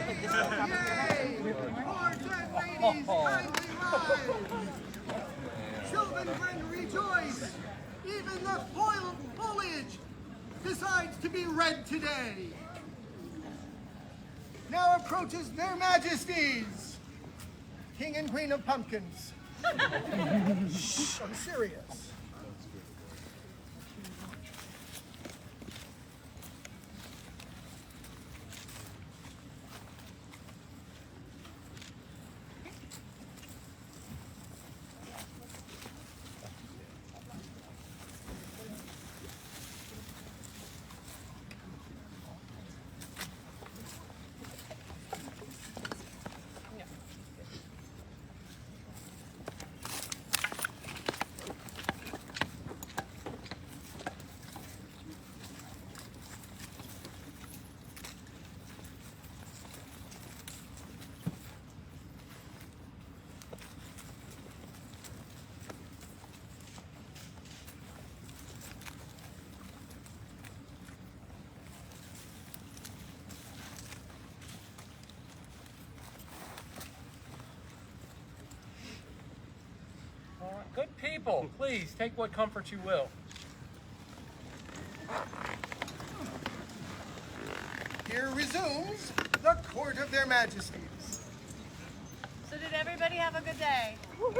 Lords and ladies, kindly rise! Children, rejoice! Even the foliage decides to be red today. Now approaches their majesties, King and Queen of Pumpkins. Shh, I'm serious. Good people, please take what comfort you will. Here resumes the court of their majesties. So did everybody have a good day? We're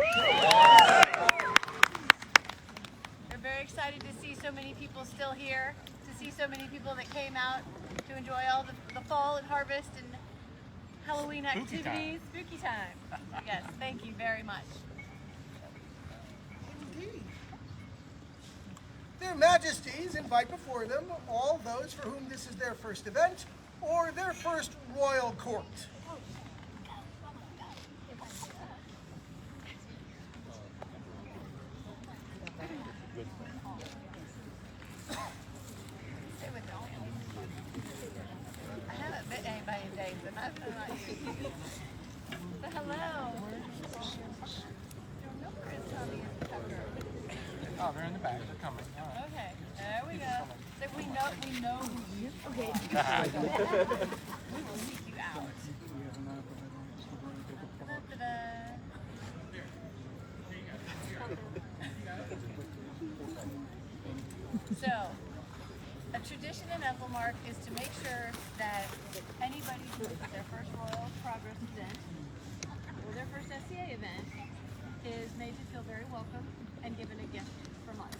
very excited to see so many people still here, to see so many people that came out to enjoy all the fall and harvest and Halloween activities. Spooky time. Yes, thank you very much. Their majesties invite before them all those for whom this is their first event or their first royal court. Stay with me. I haven't met anybody in days, and I'm not you. But hello. Your number is Tommy and Tucker. Oh, they're in the back. They're coming. All right. Okay, there we go. So we know who you. Okay. We will seek you out. Da-da-da. So, a tradition in Ethelmark is to make sure that anybody who is their first Royal Progress event or their first SCA event is made to feel very welcome and given a gift from us.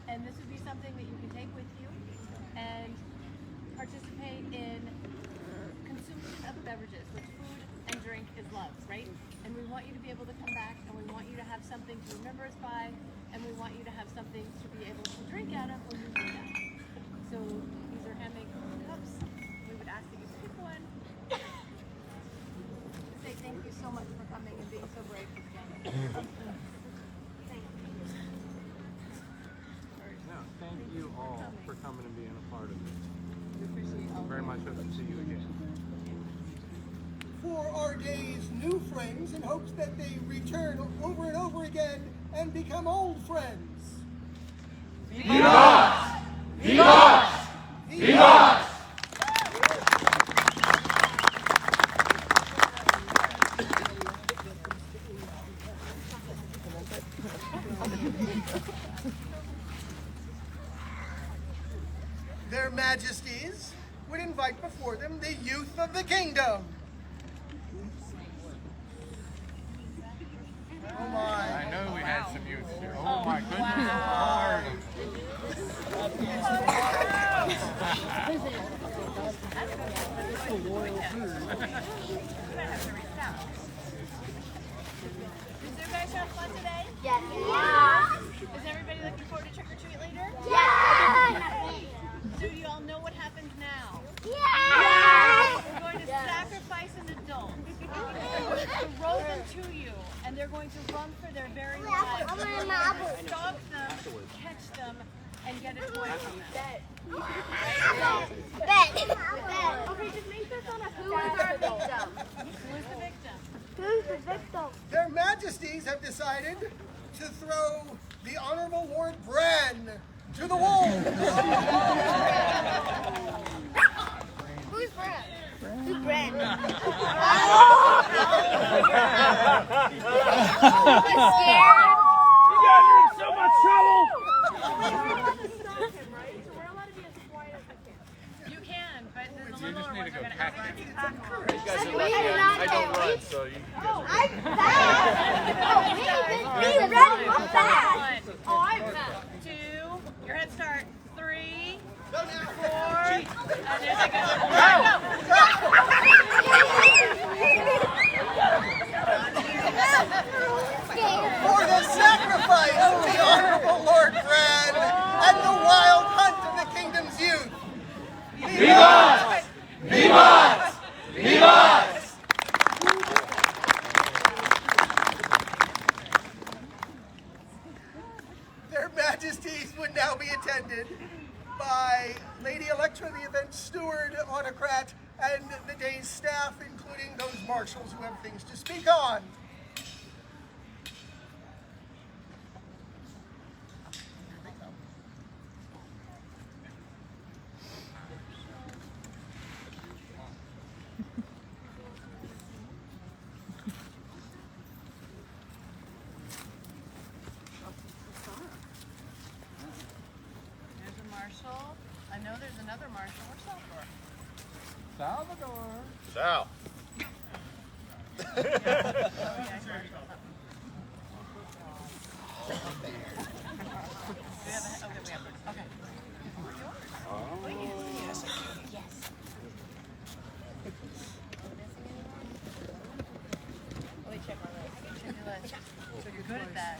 And this would be something that you can take with you and participate in consumption of beverages, which food and drink is love, right? And we want you to be able to come back, and we want you to have something to remember us by, and we want you to have something to be able to drink out of when you do that. So these are handmade cups. We would ask that you pick one. Say thank you so much for coming and being so brave for together. Thank you all for coming and being a part of this. We appreciate all. Very much hope to see you again. For our day's new friends in hopes that they return over and over again and become old friends. Vivas! Vivas! Vivas! Their majesties would invite before them the youth of the kingdom. Oh my. I know we had some youth here. Oh my goodness. Lord. Did you guys have fun today? Yes. Is everybody looking forward to trick or treat later? Yes. So you all know what happens now. Yes. We're going to sacrifice an adult. We're going to throw them to you, and they're going to run for their very lives. I'm You're gonna going marble. to stalk them, catch them, and get it away from them. Bet. Okay, just make this on a who is our victim? Who is the victim? Who's the victim? Their majesties have decided to throw the Honorable Lord Bran to the wolves. Who's Brad? friend. I'm scared. You guys are in so much trouble. You can, but the You little just need to ones go are gonna pack have it. to I don't run, so you guys I'm fast. Be ready. I'm fast. 1, Oh, I'm fast. 2, your head start, 3, 4, and there they go. For the sacrifice of the Honorable Lord Bran and the wild hunt of the kingdom's youth. Vivas! Vivas! Vivas! Their Majesties would now be attended by Lady Electra, the event steward, autocrat, and the day's staff, including those marshals who have things to speak on. There's a marshal. I know there's another marshal. Where's Salvador? Salvador. Sal. Oh, yeah, he's marshal. We have a, okay, we have it. Okay. Oh, yes. Yes. Let me check my list. Check your list. So you're good at that.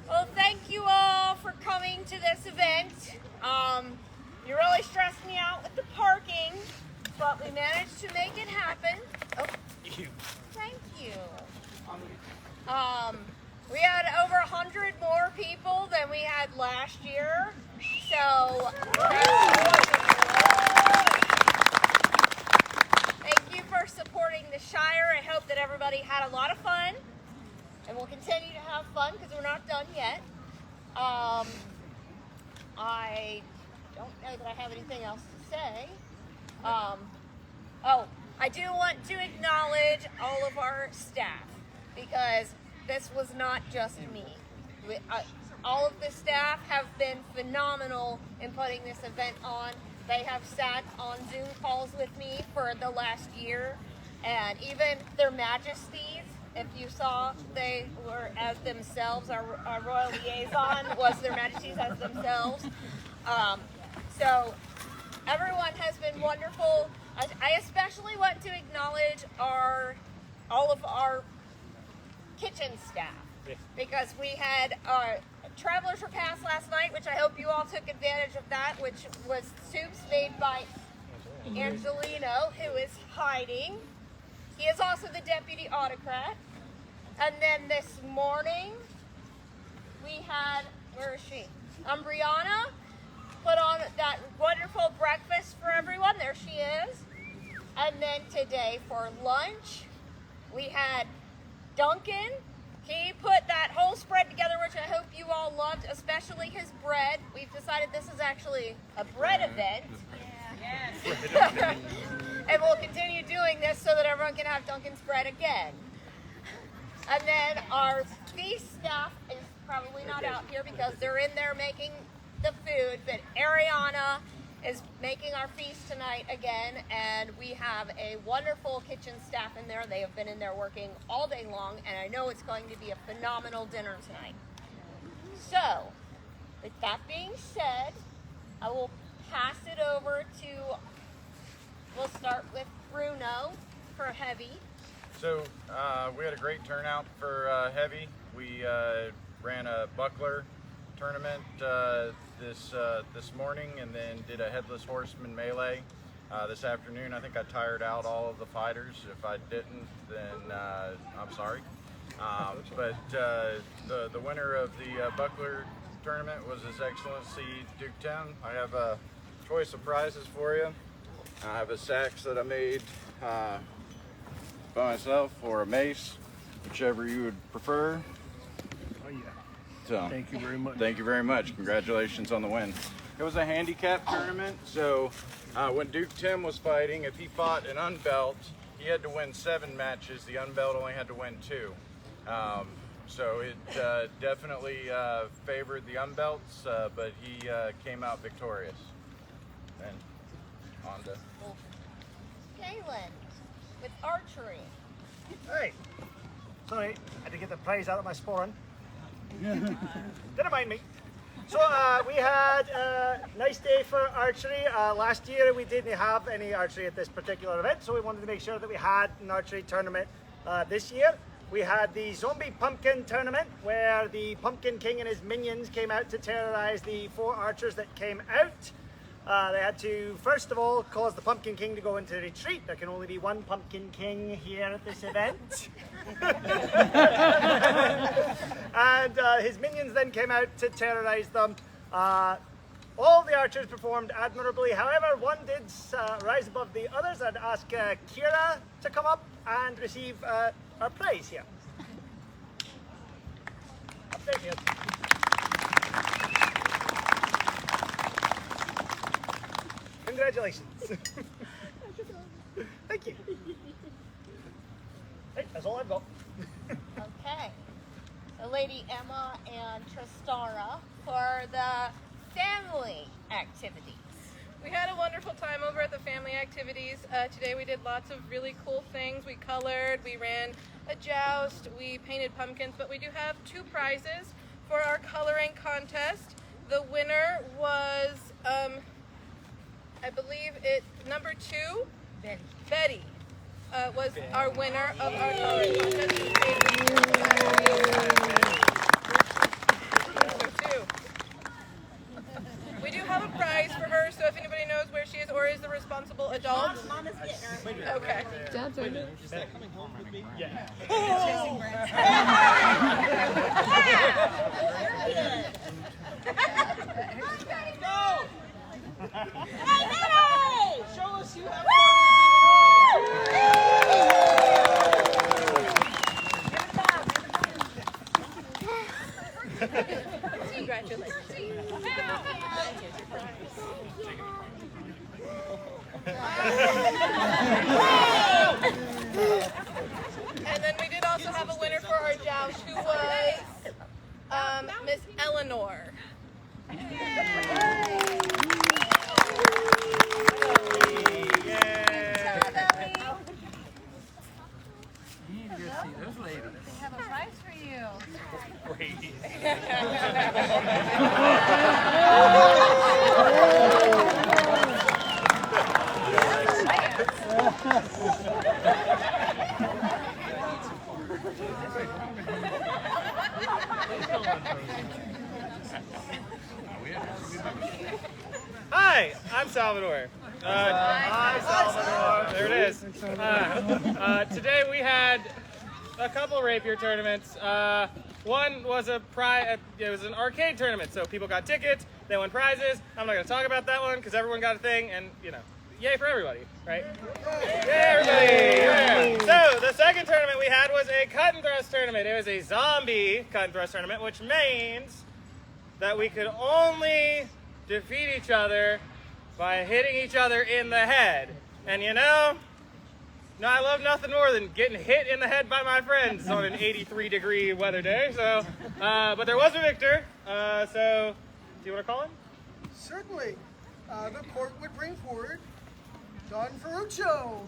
Well, thank you all for coming to this event. You really stressed me out with the parking, but we managed to make it happen. Oh, thank you. We had over 100 more people than we had last year, so thank you for supporting the Shire. I hope that everybody had a lot of fun, and we'll continue to have fun because we're not done yet. I don't know that I have anything else to say. Oh, I do want to acknowledge all of our staff because this was not just me. All of the staff have been phenomenal in putting this event on. They have sat on Zoom calls with me for the last year, and even their Majesties, if you saw, they were as themselves. Our royal liaison was their Majesties as themselves. So everyone has been wonderful. I especially want to acknowledge all of our kitchen staff because we had Travelers Repast last night, which I hope you all took advantage of that, which was soups made by Angelino, who is hiding. He is also the deputy autocrat. And then this morning, we had, where is she? Brianna put on that wonderful breakfast for everyone. There she is. And then today for lunch, we had Duncan. He put that whole spread together, which I hope you all loved, especially his bread. We've decided this is actually a bread event. Yes. And we'll continue doing this so that everyone can have Duncan's bread again. And then our feast staff is probably not out here because they're in there making the food, but Ariana is making our feast tonight again, and we have a wonderful kitchen staff in there. They have been in there working all day long, and I know it's going to be a phenomenal dinner tonight. So, with that being said, I will pass it over to, we'll start with Bruno for Heavy. So we had a great turnout for Heavy. We ran a buckler tournament this morning, and then did a headless horseman melee this afternoon. I think I tired out all of the fighters. If I didn't, then I'm sorry. But the winner of the buckler tournament was His Excellency Duke 10. I have a choice of prizes for you. I have a sax that I made by myself, or a mace, whichever you would prefer. Oh yeah. So, Thank you very much. thank you very much. Congratulations on the win. It was a handicap tournament, so when Duke Tim was fighting, if he fought an unbelt, he had to win 7 matches. The unbelt only had to win 2. So it definitely favored the unbelts, but he came out victorious. And on to Galen with archery. Hey, sorry, I had to get the prize out of my sporran. Didn't mind me. So we had a nice day for archery. Last year we didn't have any archery at this particular event, so we wanted to make sure that we had an archery tournament this year. We had the Zombie Pumpkin Tournament, where the Pumpkin King and his minions came out to terrorize the 4 archers that came out. They had to, first of all, cause the Pumpkin King to go into retreat. There can only be 1 Pumpkin King here at this event. And his minions then came out to terrorize them. All the archers performed admirably. However, one did rise above the others. I'd ask Kira to come up and receive our prize here. Up there, Kira. Congratulations. Thank you. Hey, that's all I've got. Okay. So Lady Emma and Tristara for the family activities. We had a wonderful time over at the family activities. Today we did lots of really cool things. We colored, we ran a joust, we painted pumpkins, but we do have 2 prizes for our coloring contest. The winner was, I believe it, number 2, Betty was our winner of our coloring contest. We do have a prize for her, so if anybody knows where she is or is the responsible adult. Mama's getting her. Okay. Dad's right there. Show us you have Congratulations. And then we did also have a winner for our joust, who was Miss Eleanor. They have a prize for you. Hi, I'm Salvador. Hi, Salvador. There it is. Today we had a couple rapier tournaments. One was it was an arcade tournament, so people got tickets, they won prizes. I'm not going to talk about that one because everyone got a thing, and yay for everybody, right? Yay, everybody! Yeah. So the second tournament we had was a cut and thrust tournament. It was a zombie cut and thrust tournament, which means that we could only defeat each other by hitting each other in the head. And I love nothing more than getting hit in the head by my friends on an 83-degree weather day. So, but there was a victor. So, do you want to call him? Certainly. The court would bring forward Don Ferruccio.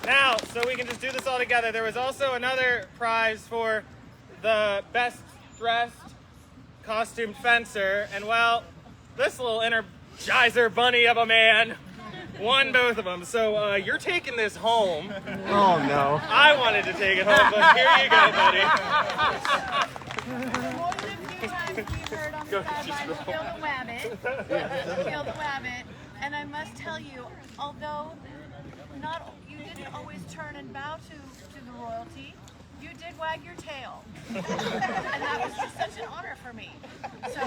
Now, so we can just do this all together. There was also another prize for the best dressed costumed fencer. And well, this little Energizer bunny of a man won both of them. So you're taking this home. Oh no. I wanted to take it home, but here you go, buddy. More than a few times we heard on the sidelines, kill the wabbit, and I must tell you, although you didn't always turn and bow to the royalty, you did wag your tail, and that was just such an honor for me. So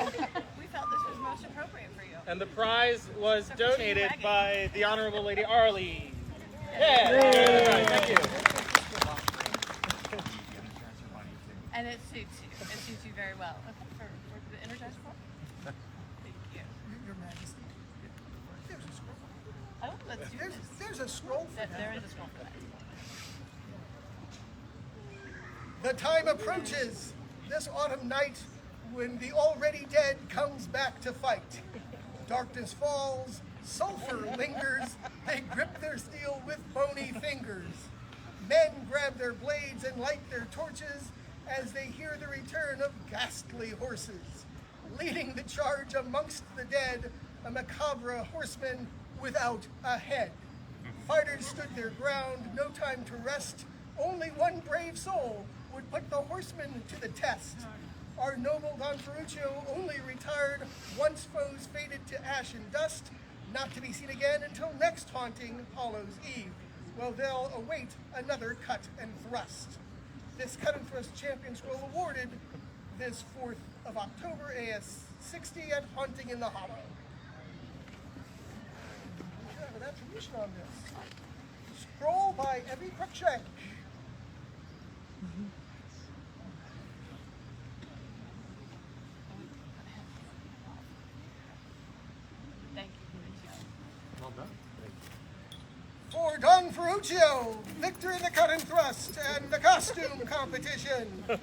we felt this was most appropriate for you. And the prize was donated by the Honorable Lady Arlie. Yeah. Thank you. And it suits you. It suits you very well for the scroll for that? There is a scroll for that. The time approaches, this autumn night, when the already dead comes back to fight. Darkness falls, sulfur lingers, they grip their steel with bony fingers. Men grab their blades and light their torches as they hear the return of ghastly horses. Leading the charge amongst the dead, a macabre horseman without a head. Fighters stood their ground, no time to rest. Only one brave soul would put the horsemen to the test. Our noble Don Ferruccio only retired once foes faded to ash and dust, not to be seen again until next haunting Hallows Eve. Well, they'll await another cut and thrust. This cut and thrust champion scroll awarded this 4th of October, AS 60 at Haunting in the Hollow. We should have an attribution on this. Scroll by Evie Cruikshank. Thank you. Well done. For Don Ferruccio, victor in the cut and thrust and the costume competition. For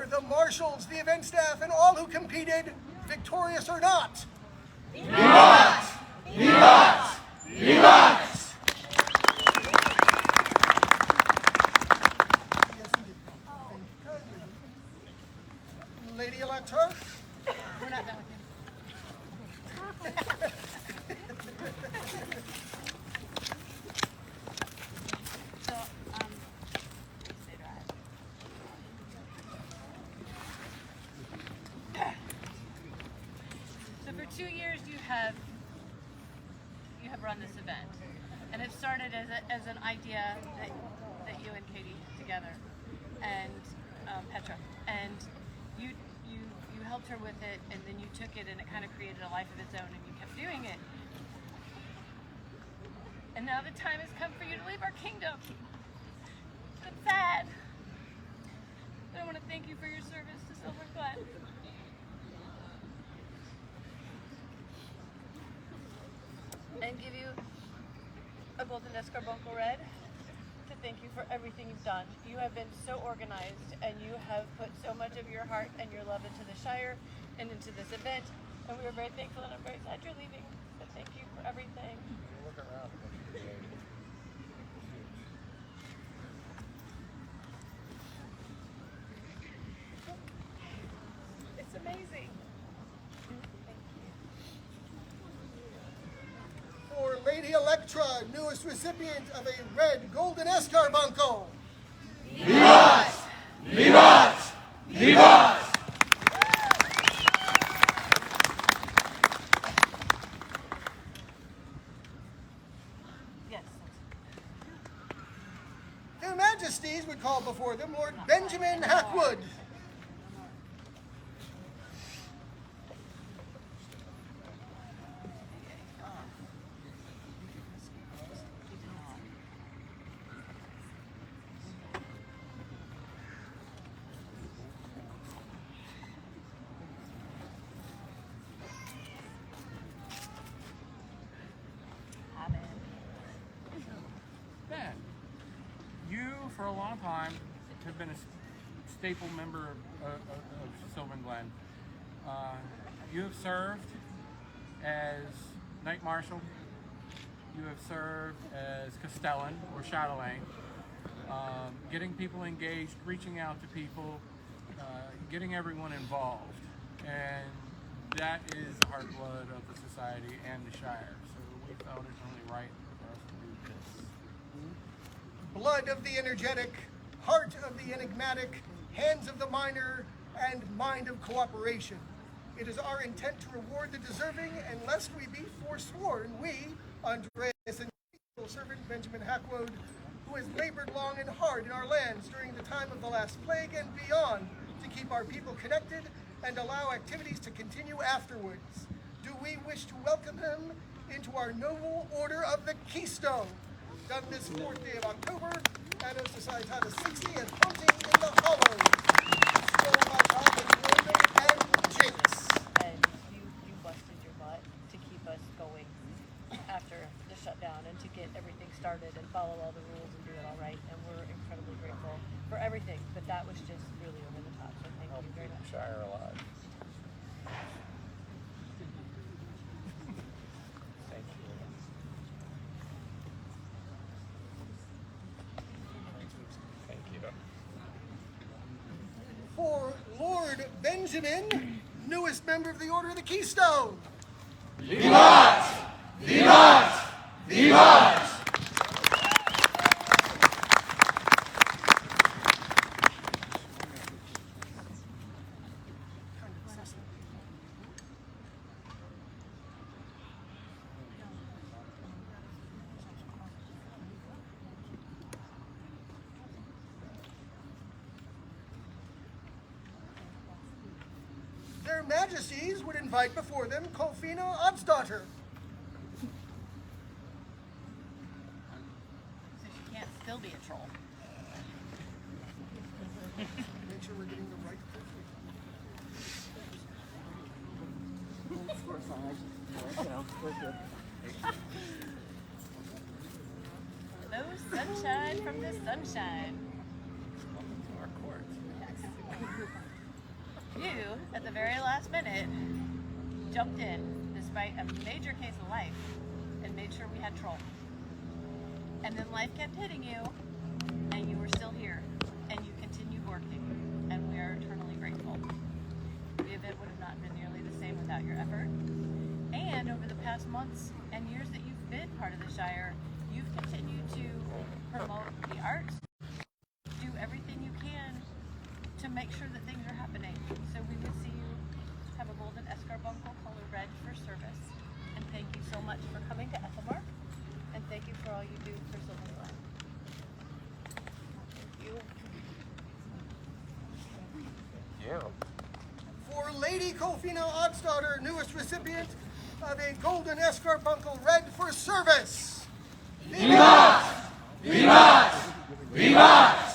the marshals, the event staff, and all who competed, victorious or not. Lady Electra. We're not done with him. So, stay dry. So for 2 years you have run this event, and it started as an idea that you and Katie together, and Petra, and you helped her with it, and then you took it and it kind of created a life of its own, and you kept doing it. And now the time has come for you to leave our kingdom. It's sad. But I want to thank you for your service to Silver Glen. And give you a golden escarbuncle red to thank you for everything you've done. You have been so organized, and you have put so much of your heart and your love into the Shire and into this event, and we are very thankful, and I'm very sad you're leaving, but thank you for everything. Look around. It's amazing. For Lady Electra, newest recipient of a red golden escarbuncle. Yes. Their Majesties would call before them Lord Benjamin Hackwood. Ben, you for a long time have been a staple member of Sylvan Glen. You have served as Knight Marshal. You have served as Castellan or Chatelaine, getting people engaged, reaching out to people, getting everyone involved. And that is the heart blood of the society and the Shire. So we felt it's only right for us to do this. Blood of the energetic, heart of the enigmatic, hands of the miner, and mind of cooperation. It is our intent to reward the deserving, and lest we be forsworn, we, Andreas and faithful servant Benjamin Hackwood, who has labored long and hard in our lands during the time of the last plague and beyond, to keep our people connected and allow activities to continue afterwards. Do we wish to welcome him into our noble Order of the Keystone? done this 4th day of October, and Societas 60 and Hunting in the Hollows. Still my job in London and Jinx. And you busted your butt to keep us going after the shutdown and to get everything started and follow all the rules and do it all right. And we're incredibly grateful for everything. But that was just really over the top. So thank you very much. Shire alive. Thank you. Thank you. For Lord Benjamin, newest member of the Order of the Keystone. Vivat! Vivat! Vivat! Their Majesties would invite before them Kolfina Oddsdaughter. So she can't still be a troll. Make sure we're getting the right No sunshine from the sunshine. Our court. You, at the very last minute, jumped in despite a major case of life and made sure we had troll. And then life kept hitting you, and you were still here, and you continued working, and we are eternally grateful. The event would have not been nearly the same without your effort. And over the past months and years that you've been part of the Shire, you've continued to promote the arts, do everything you can to make sure that things are happening. So we would see you have a golden escarbuncle color red for service. And thank you so much for coming to Ethelmark. And thank you for all you do for Sylvan Glen. Thank you. Yeah. For Lady Kolfina Oddsdaughter, newest recipient of a golden escarbuncle red for service. Vivat! Vivat! Vivat!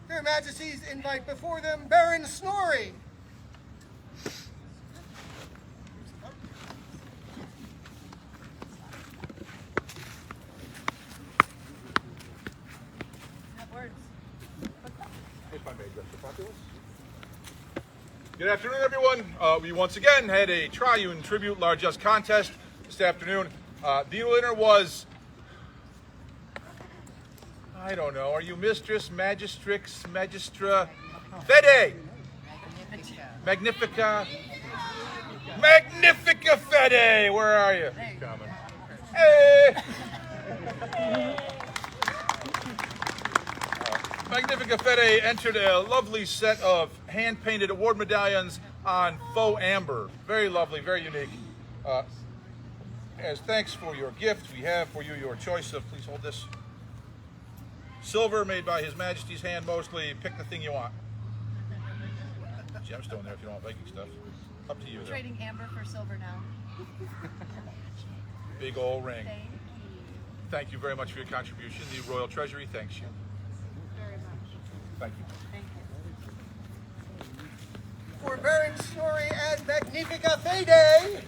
Their Majesties invite before them Baron Snorri. Have words. If I may address the populace. Good afternoon, everyone. We once again had a Triune Tribute Largesse contest this afternoon. The winner was, I don't know, are you Mistress, Magistrix, Magistra, Fede? Magnifica. Magnifica Fede! Where are you? Coming. Hey! Magnifica Fede entered a lovely set of hand-painted award medallions on faux amber. Very lovely, very unique. As thanks for your gift, we have for you your choice of, please hold this, silver made by His Majesty's hand mostly. Pick the thing you want. Gemstone there if you don't want Viking stuff. Up to you. We're Though. trading amber for silver now. Big old ring. Thank you. Thank you very much for your contribution. The Royal Treasury thanks you. Very much. Thank you. Thank you. For Baron Snorri and Magnifica Fede.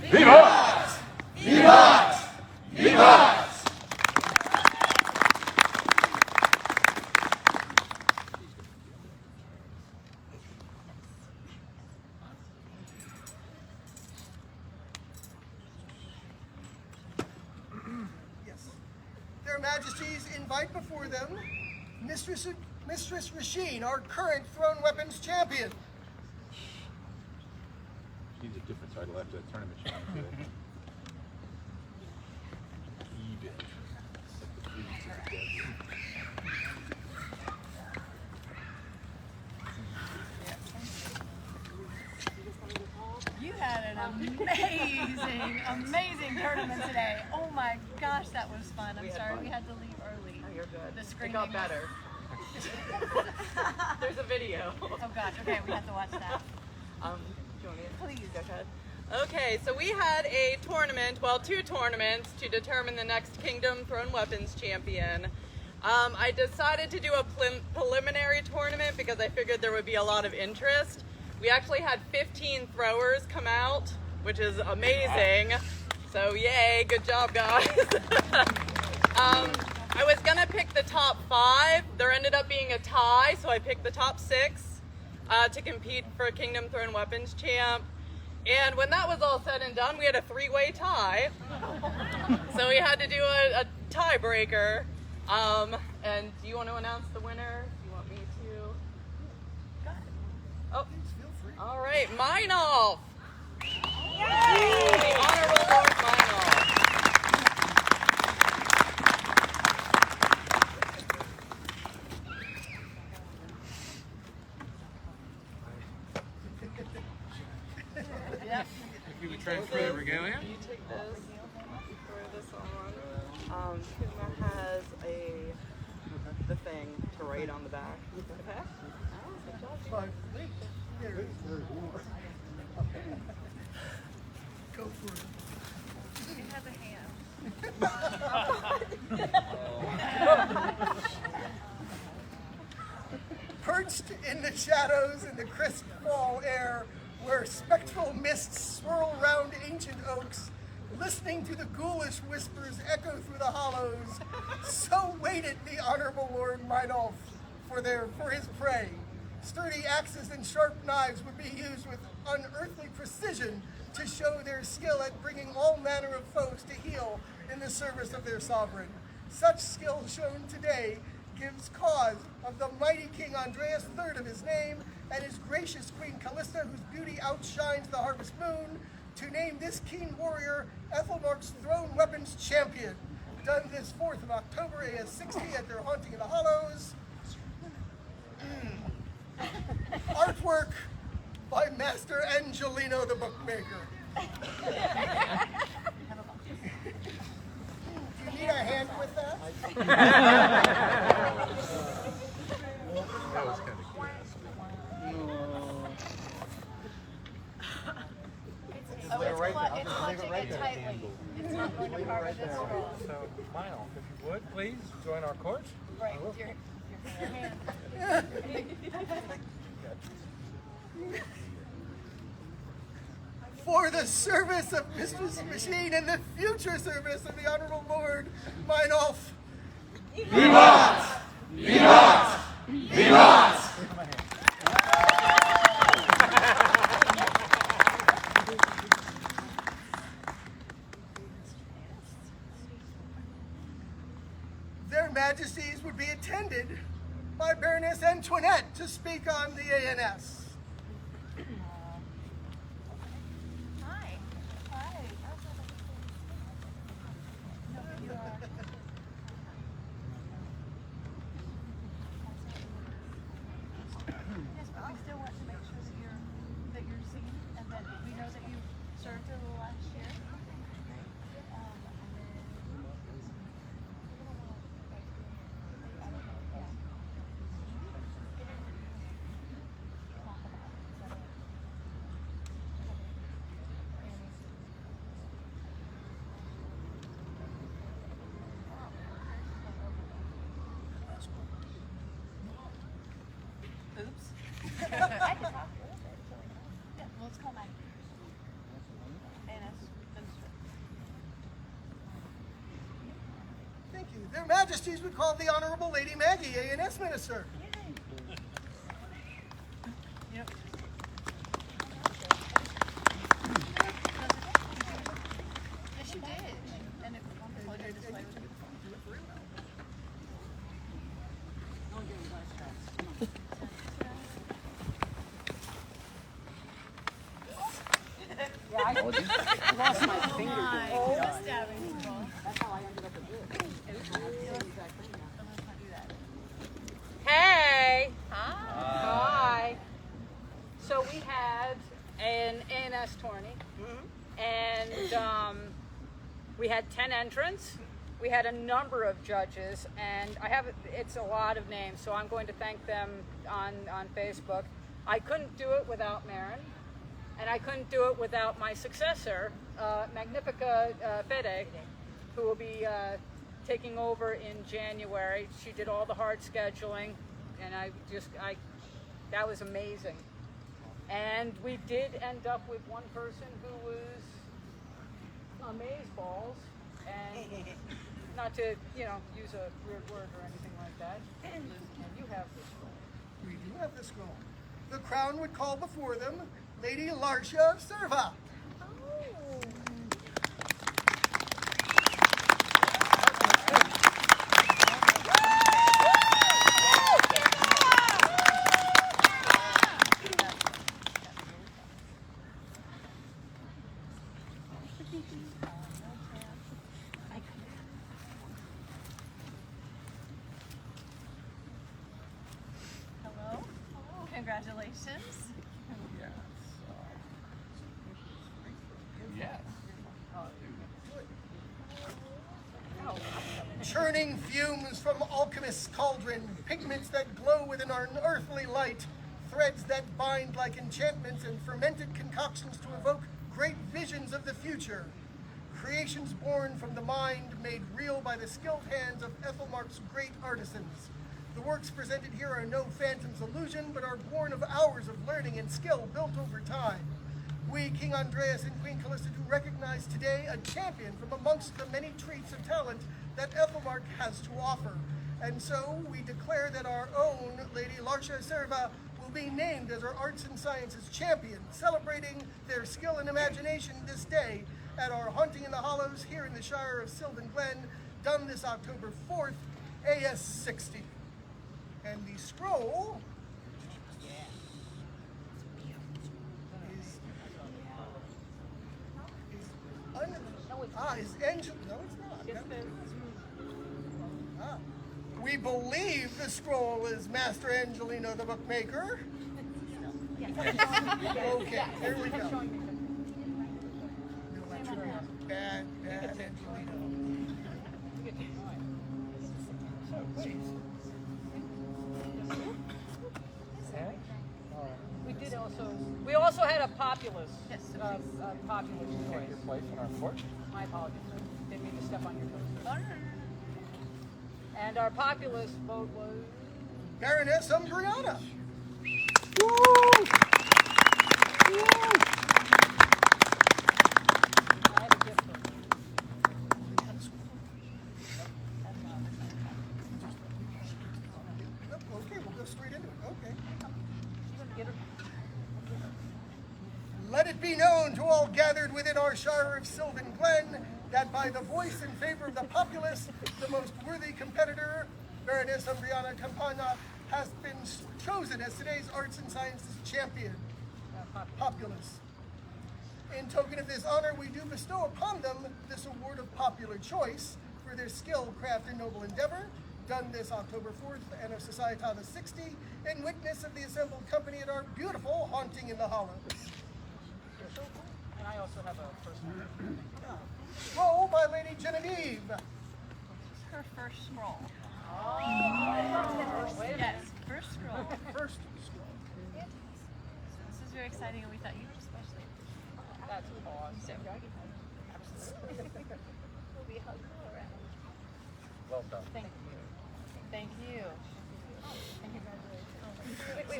Vivat! Vivat! Vivat! Yes. Their Majesties invite before them Mistress Rasheen, our current thrown weapons champion. Needs a different title after that tournament. You had an amazing tournament today. Oh my gosh, that was fun. I'm sorry we had to leave early. Oh, you're good. The screaming It got better. There's a video. Oh gosh, okay, we have to watch that. Do you want me to Please. go ahead? Okay, so we had a tournament, well, 2 tournaments to determine the next Kingdom Thrown Weapons champion. I decided to do a preliminary tournament because I figured there would be a lot of interest. We actually had 15 throwers come out, which is amazing. So yay, good job, guys. I was gonna pick the top 5. There ended up being a tie, so I picked the top 6 to compete for Kingdom Thrown Weapons champ. And when that was all said and done, we had a 3-way tie. So we had to do a tiebreaker. And do you want to announce the winner? Do you want me to? Go ahead. Oh, all right, Meinolf. The Honorable Lord Meinolf. If we would transfer the regalia. You take this, throw this on. Puma has the thing to write on the back. Okay? Oh, good job. Go for it. You have a hand. Perched in the shadows in the crisp fall air, where spectral mists swirl round ancient oaks, listening to the ghoulish whispers echo through the hollows, so waited the Honorable Lord Meinolf for his prey. Sturdy axes and sharp knives would be used with unearthly precision to show their skill at bringing all manner of foes to heel in the service of their sovereign. Such skill shown today gives cause of the mighty King Andreas III of his name and his gracious Queen Callista, whose beauty outshines the harvest moon, to name this keen warrior Ethelmark's Thrown Weapons Champion. Done this 4th of October, AS60 at their haunting in the Hollows. Artwork by Master Angelino the Bookmaker. Do you need a hand with that? That was kind of cute. Oh, it's clutching it tightly. It's not going to cover this roll. So, Meinolf, if you would, please join our court. Right, your hand. For the service of Mistress Machine and the future service of the Honorable Lord Meinolf. Vivat! Vivat! Vivat! Their Majesties would be attended by Baroness Antoinette to speak on the ANS. Hi. Hi. No, you are. Yes, but we still want to make sure that you're seen and that we know that you served in the last year. Oops. I can talk a little bit. Yeah, well, let's call Maggie. ANS Minister. Thank you. Their Majesties would call the Honorable Lady Maggie, ANS Minister. Yep. Yes, you did. And it was wonderful. I did display with you. I lost my finger. Oh, stabbing people. That's how I ended up at this. Let's not do that. Hey! Hi. Hi. So we had an ANS tourney, and we had 10 entrants. We had a number of judges, and it's a lot of names, so I'm going to thank them on Facebook. I couldn't do it without Marin. And I couldn't do it without my successor, Magnifica Fede, who will be taking over in January. She did all the hard scheduling, and that was amazing. And we did end up with one person who was amazeballs, and not to, use a weird word or anything like that. And you have the scroll. We do have the scroll. The crown would call before them Lady Larcia of Serva. Hello. Congratulations. Yes. Churning fumes from alchemist's cauldron, pigments that glow with an unearthly light, threads that bind like enchantments, and fermented concoctions to evoke great visions of the future. Creations born from the mind, made real by the skilled hands of Ethelmark's great artisans. The works presented here are no phantom's illusion, but are born of hours of learning and skill built over time. We, King Andreas and Queen Callista, do recognize today a champion from amongst the many traits of talent that Ethelmark has to offer. And so we declare that our own Lady Larcia Serva will be named as our Arts and Sciences champion, celebrating their skill and imagination this day at our Haunting in the Hollows here in the Shire of Sylvan Glen, done this October 4th, AS 60. And the scroll is Angel. No, it's not. Ah. We believe the scroll is Master Angelino the bookmaker. Okay, here we go. No, that should be bad Angelino. We also had a populace. Yes, Populace Take choice. your place in our court. My apologies. Didn't mean to step on your toes. And our populace vote was Baroness Umbriana. I have a gift for you. Okay, we'll go straight into it. Okay. Get her. Let it be known to all gathered within our Shire of Sylvan Glen that by the voice in favor of the populace, the most worthy competitor, Baroness Umbriana Campana, has been chosen as today's Arts and Sciences champion, populace. In token of this honor, we do bestow upon them this award of popular choice for their skill, craft, and noble endeavor, done this October 4th, and of Societas 60, in witness of the assembled company at our beautiful Haunting in the Hollows. And I also have a personal. Scroll by Lady Genevieve. Her first scroll. Wait a Yes, minute. first scroll. First scroll. This is very exciting, and we thought you would especially. That's awesome. We'll be hugged all around. Well done. Thank you. Thank you. And congratulations.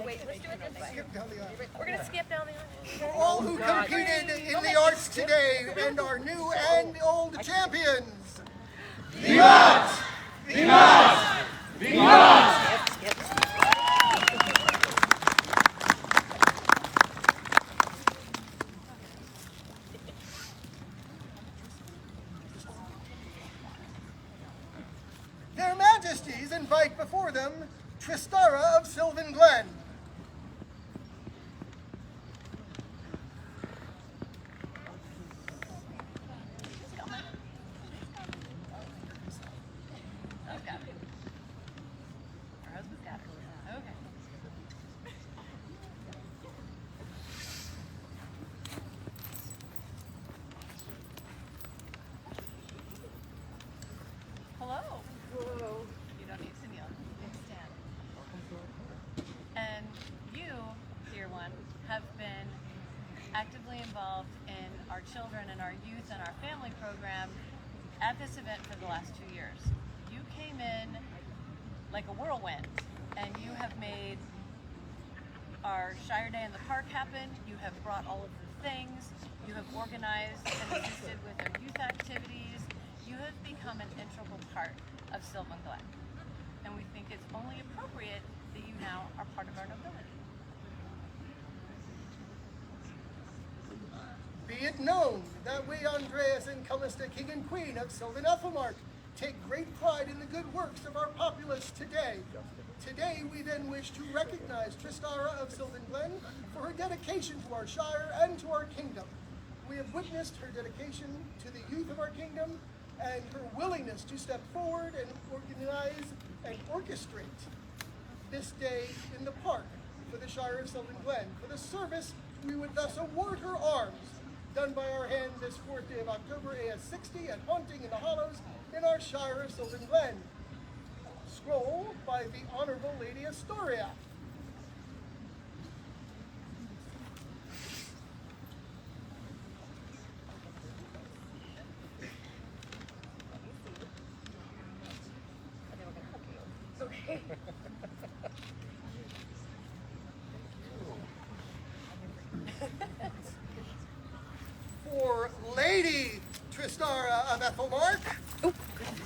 Wait. Let's do it this way. Skip down the aisle. We're gonna skip down the aisle. For all who competed in the arts today and our new and old champions. Vivat! Vivat! Vivat! Their Majesties invite before them Tristara of Sylvan Glen. I've got it. Her husband's got it. Okay. Hello. You don't need to kneel. You can stand. heavily involved in our children and our youth and our family program at this event for the last 2 years. You came in like a whirlwind, and you have made our Shire Day in the Park happen. You have brought all of the things. You have organized and assisted with our youth activities. You have become an integral part of Sylvan Glen. And we think it's only appropriate that you now are part of our nobility. Be it known that we, Andreas and Callista, King and Queen of Sylvan Ethelmark, take great pride in the good works of our populace today. Today, we then wish to recognize Tristara of Sylvan Glen for her dedication to our shire and to our kingdom. We have witnessed her dedication to the youth of our kingdom and her willingness to step forward and organize and orchestrate this day in the park for the Shire of Sylvan Glen. For the service, we would thus award her arms, done by our hand this 4th day of October, AS 60 at Haunting in the Hollows in our Shire of Sylvan Glen. Scroll by the Honorable Lady Astoria. Okay. For Lady Tristara of Ethelmark.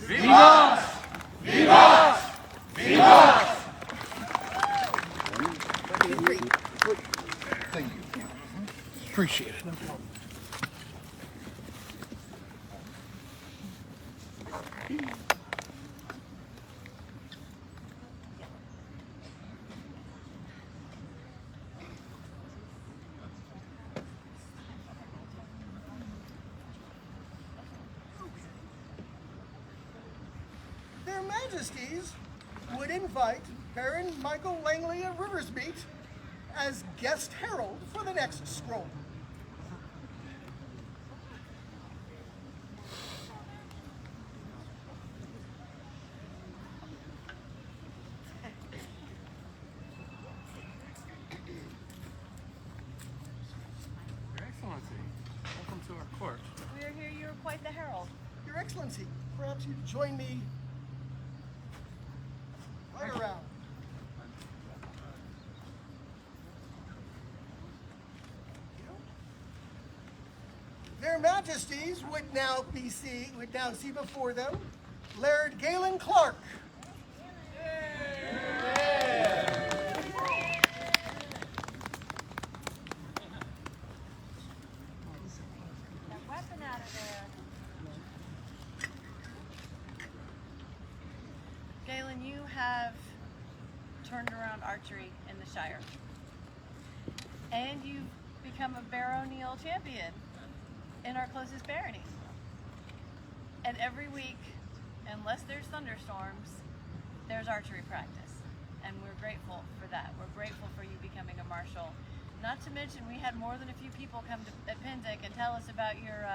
Vivas! Vivas! Vivas! Thank you. Appreciate it. Their Majesties would invite Baron Michael Langley of Riversmeet as guest herald for the next scroll. Your Excellency, welcome to our court. We are here, you are quite the herald. Your Excellency, perhaps you'd join me right around. Their Majesties would now see before them Laird Galen Clark. That weapon out of there. Galen, you have turned around archery in the Shire. And you've become a baronial champion in our closest barony. And every week, unless there's thunderstorms, there's archery practice. And we're grateful for that. We're grateful for you becoming a marshal. Not to mention, we had more than a few people come to Pendic and tell us about your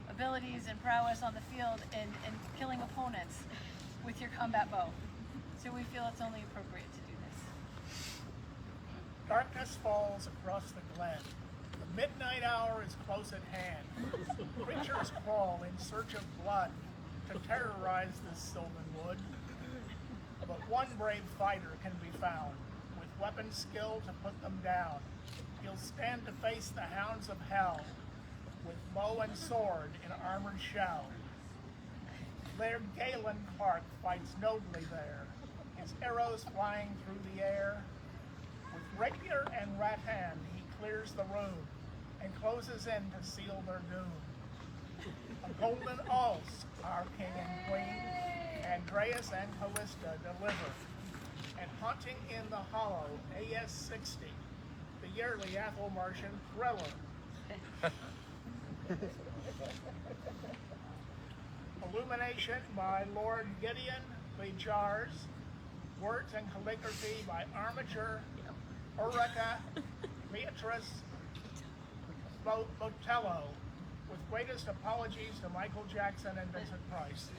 abilities and prowess on the field in killing opponents with your combat bow. So we feel it's only appropriate to do this. Darkness falls across the glen. The midnight hour is close at hand. Creatures crawl in search of blood to terrorize this sylvan wood. But one brave fighter can be found, with weapon skill to put them down. He'll stand to face the hounds of hell, with bow and sword in armored shell. Laird Galen Clark fights nobly there, his arrows flying through the air. With rapier and rattan he clears the room, and closes in to seal their doom. A golden ulse our king and queen, Andreas and Callista deliver, and Haunting in the Hollow, AS 60, the yearly Athelmartian thriller. Illumination by Lord Gideon Bejars, words and calligraphy by Armiger, Ulrica, Beatrice Botello, with greatest apologies to Michael Jackson and Vincent Price.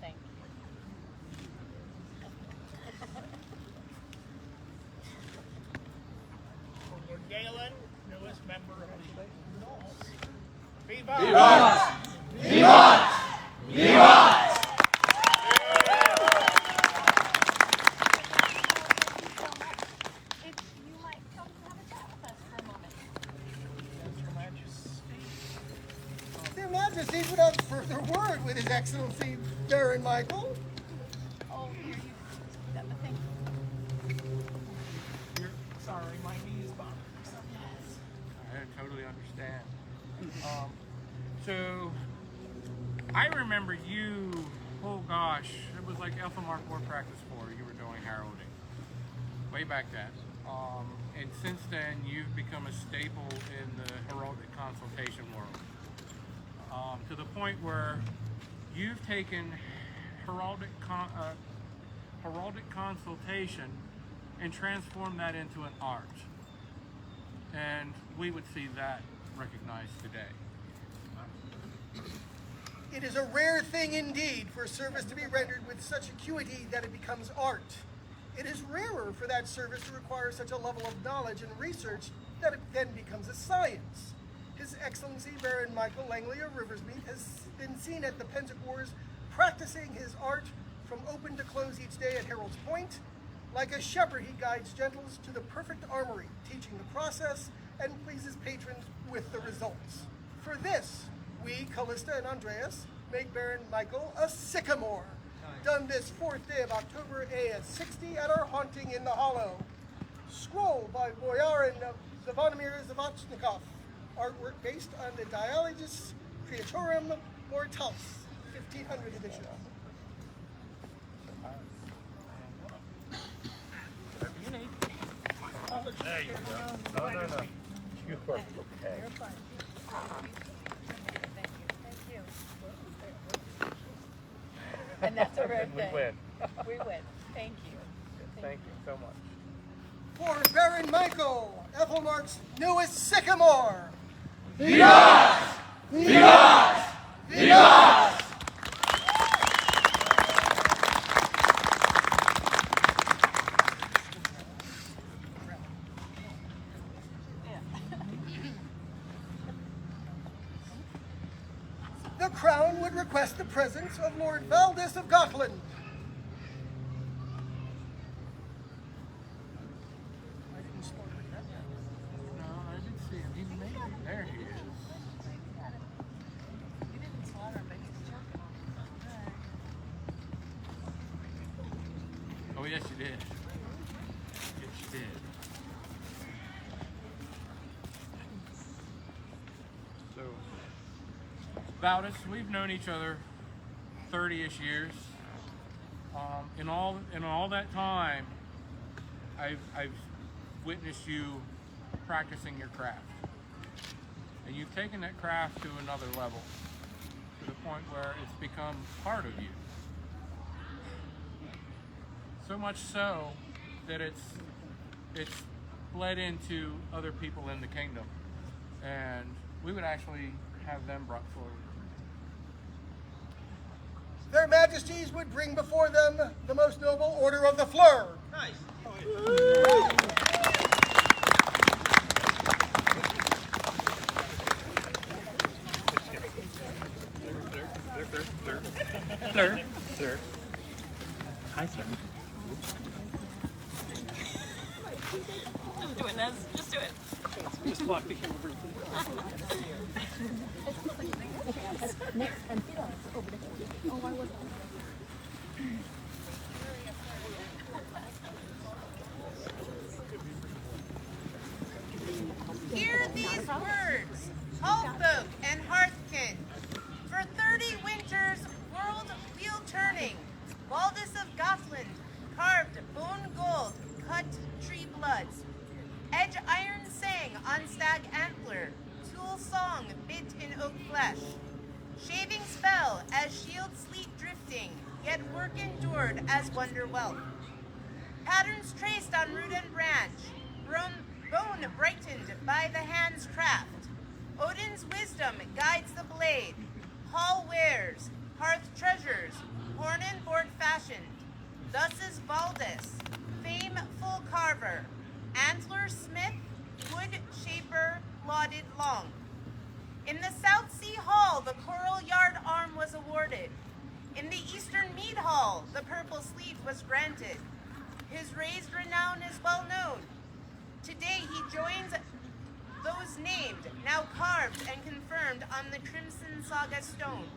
Thank you. Vivas! Vivas! Vivas! If you might come have a chat with us for a moment. Their Majesties, without further word, with His Excellency Baron Michael. Oh, here you got the thing. Sorry, my knees bother me. I totally understand. So, I remember you, oh gosh, it was like Elfmark War Practice 4, you were doing heralding. Way back then. And since then, you've become a staple in the heraldic consultation world. To the point where you've taken heraldic consultation and transformed that into an art. And we would see that recognized today. It is a rare thing indeed for service to be rendered with such acuity that it becomes art. It is rarer for that service to require such a level of knowledge and research that it then becomes a science. His Excellency Baron Michael Langley of Riversmeet has been seen at the Pennsic Wars practicing his art from open to close each day at Herald's Point. Like a shepherd, he guides gentles to the perfect armory, teaching the process and pleases patrons with the results. For this, we, Callista and Andreas, make Baron Michael a sycamore. Done this 4th day of October, AS60, at our haunting in the Hollow. Scroll by Boyarin of Zvonimir Zavachnikov. Artwork based on the Dialogus Creatorum Mortalis, 1500 edition. There you go. No. You are okay. You're fine. Thank you. And that's a rare We thing. win. We win. Thank you. Thank you so much. For Baron Michael, Ethelmark's newest sycamore. Vivas! Vivas! Vivas! The crown would request the presence of Lord Valdis of Gotland. No, I didn't see him. He may be. There he is. You didn't slaughter him, but he's choking on it. Oh, yes, you did. Yes, you did. So, Valdis, we've known each other 30-ish years. In all that time, I've witnessed you practicing your craft, and you've taken that craft to another level, to the point where it's become part of you. So much so that it's bled into other people in the kingdom, and we would actually have them brought forward. Their Majesties would bring before them the most noble order of the Fleur. Nice. Sir. Hi, sir. I'm doing this. Just do it. Just walk the camera briefly. Hear these words, Hallfolk and Hearthkin. For 30 winters, world wheel turning, Valdis of Gotland, carved bone gold, cut tree bloods. Edge iron sang on stag antler, tool song bit in oak flesh. Shaving spell as shield sleet drifting, yet work endured as wonder wealth. Patterns traced on root and branch, bone brightened by the hand's craft. Odin's wisdom guides the blade, hall wares, hearth treasures, horn and board fashioned. Thus is Valdis, fameful carver, antler smith, wood shaper, lauded long. In the South Sea Hall, the Coral Yard Arm was awarded. In the Eastern Mead Hall, the Purple Sleeve was granted. His raised renown is well known. Today he joins those named, now carved and confirmed on the Crimson Saga stone.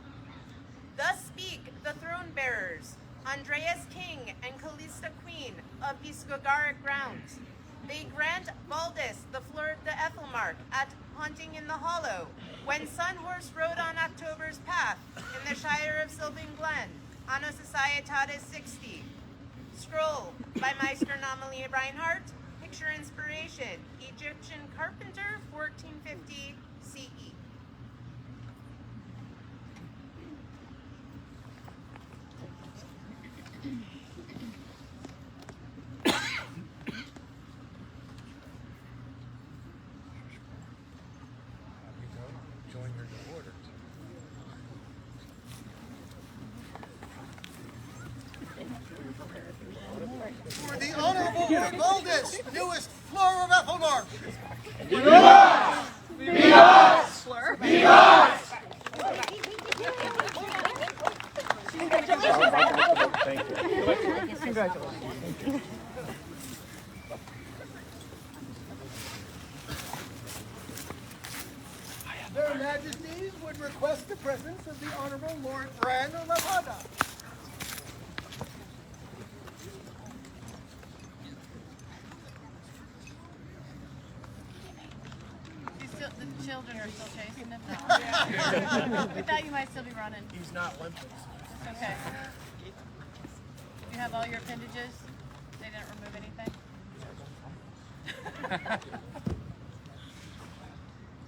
Thus speak the throne bearers, Andreas King and Callista Queen of the Skogaric grounds. They grant Valdis the Fleur de Ethelmark at Hunting in the Hollow, when Sunhorse rode on October's path in the Shire of Sylvan Glen, Anno Societatis 60. Scroll by Meister Nomalia Reinhardt, picture inspiration, Egyptian carpenter, 1450 CE. Join your new order. For the Honorable Lord Valdis, newest Fleur of Ethelmark. Vivas! Vivas! Vivas! Congratulations. Their Majesties would request the presence of the Honorable Lord Bran of Lavada. The children are still chasing him. No. We thought you might still be running. He's not limping. It's okay. You have all your appendages? They didn't remove anything?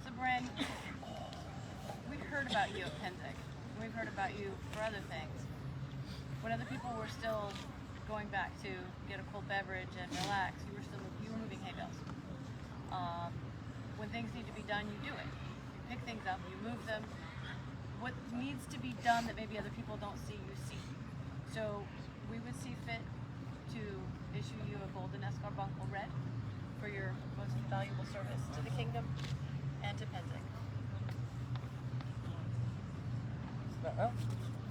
So, Bran, we've heard about you at Penzic. We've heard about you for other things. When other people were still going back to get a cold beverage and relax, you were moving hay bales. When things need to be done, you do it. You pick things up, you move them. What needs to be done that maybe other people don't see, you see. So we would see fit to issue you a golden escarbuncle red for your most valuable service to the kingdom and to Penzic.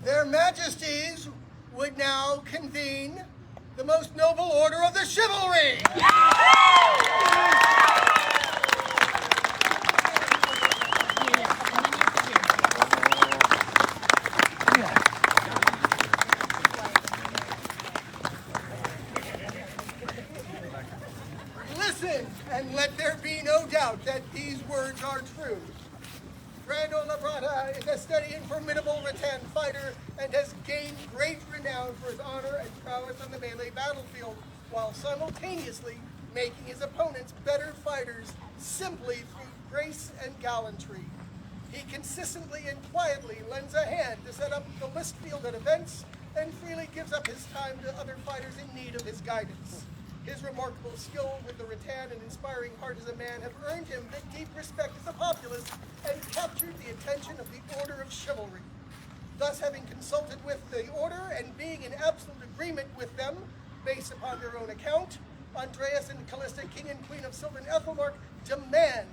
Their Majesties would now convene the most noble order of the chivalry. Listen, and let there be no doubt that these words are true. Brando Labrada is a steady and formidable rattan fighter and has gained great renown for his honor and prowess on the melee battlefield, while simultaneously making his opponents better fighters simply through grace and gallantry. He consistently and quietly lends a hand to set up the list field at events and freely gives up his time to other fighters in need of his guidance. His remarkable skill with the rattan and inspiring heart as a man have earned him the deep respect of the populace and captured the attention of the Order of Chivalry. Thus, having consulted with the Order and being in absolute agreement with them, based upon their own account, Andreas and Callista, King and Queen of Sylvan Ethelmark, demand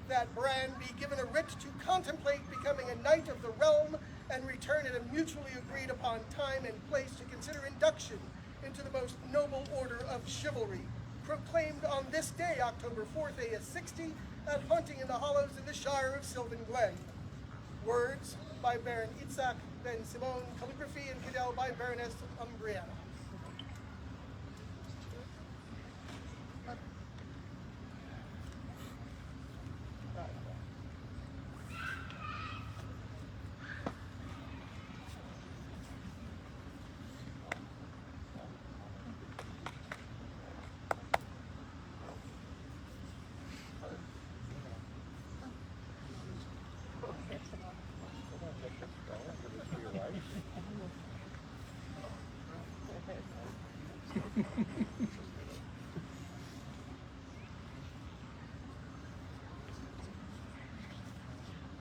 that Bran be given a writ to contemplate becoming a knight of the realm and return at a mutually agreed upon time and place to consider induction into the most noble order of chivalry, proclaimed on this day, October 4th, AS 60, at Hunting in the Hollows in the Shire of Sylvan Glen. Words by Baron Itzhak Ben Simone, calligraphy and Cadell by Baroness Umbriana.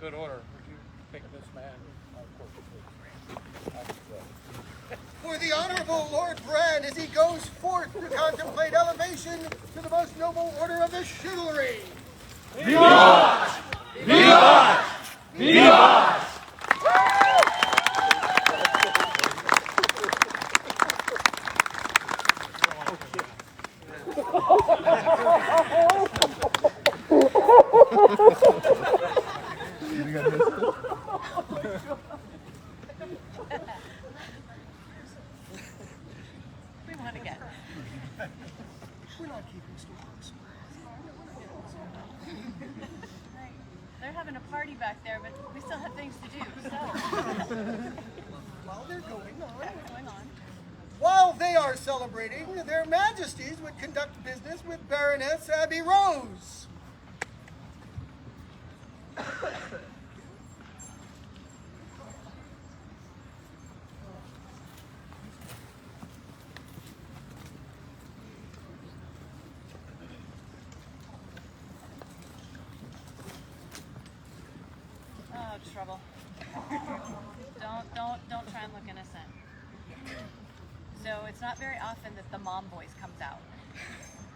Good order. Would you pick this man? For the Honorable Lord Bran as he goes forth to contemplate elevation to the most noble order of the chivalry. Vivas! Vivas! Vivas! We won again. We're not keeping scores. They're having a party back there, but we still have things to do. So While they're going on. going on. While they are celebrating, their majesties would conduct business with Baroness Abby Rose. Oh, trouble. Don't try and look innocent. So it's not very often that the mom voice comes out,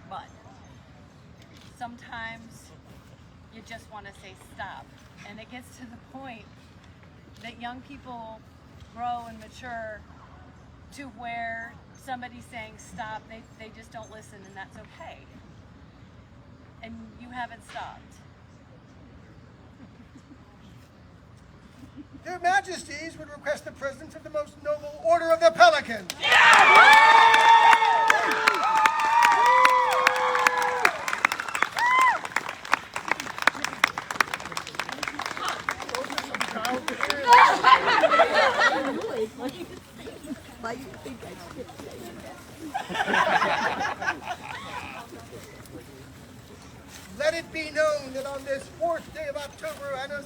but sometimes you just want to say stop, and it gets to the point that young people grow and mature to where somebody's saying stop, they just don't listen, and that's okay. And you haven't stopped. Their majesties would request the presence of the most noble order of the Pelican. Let it be known that on this 4th day of October, Anno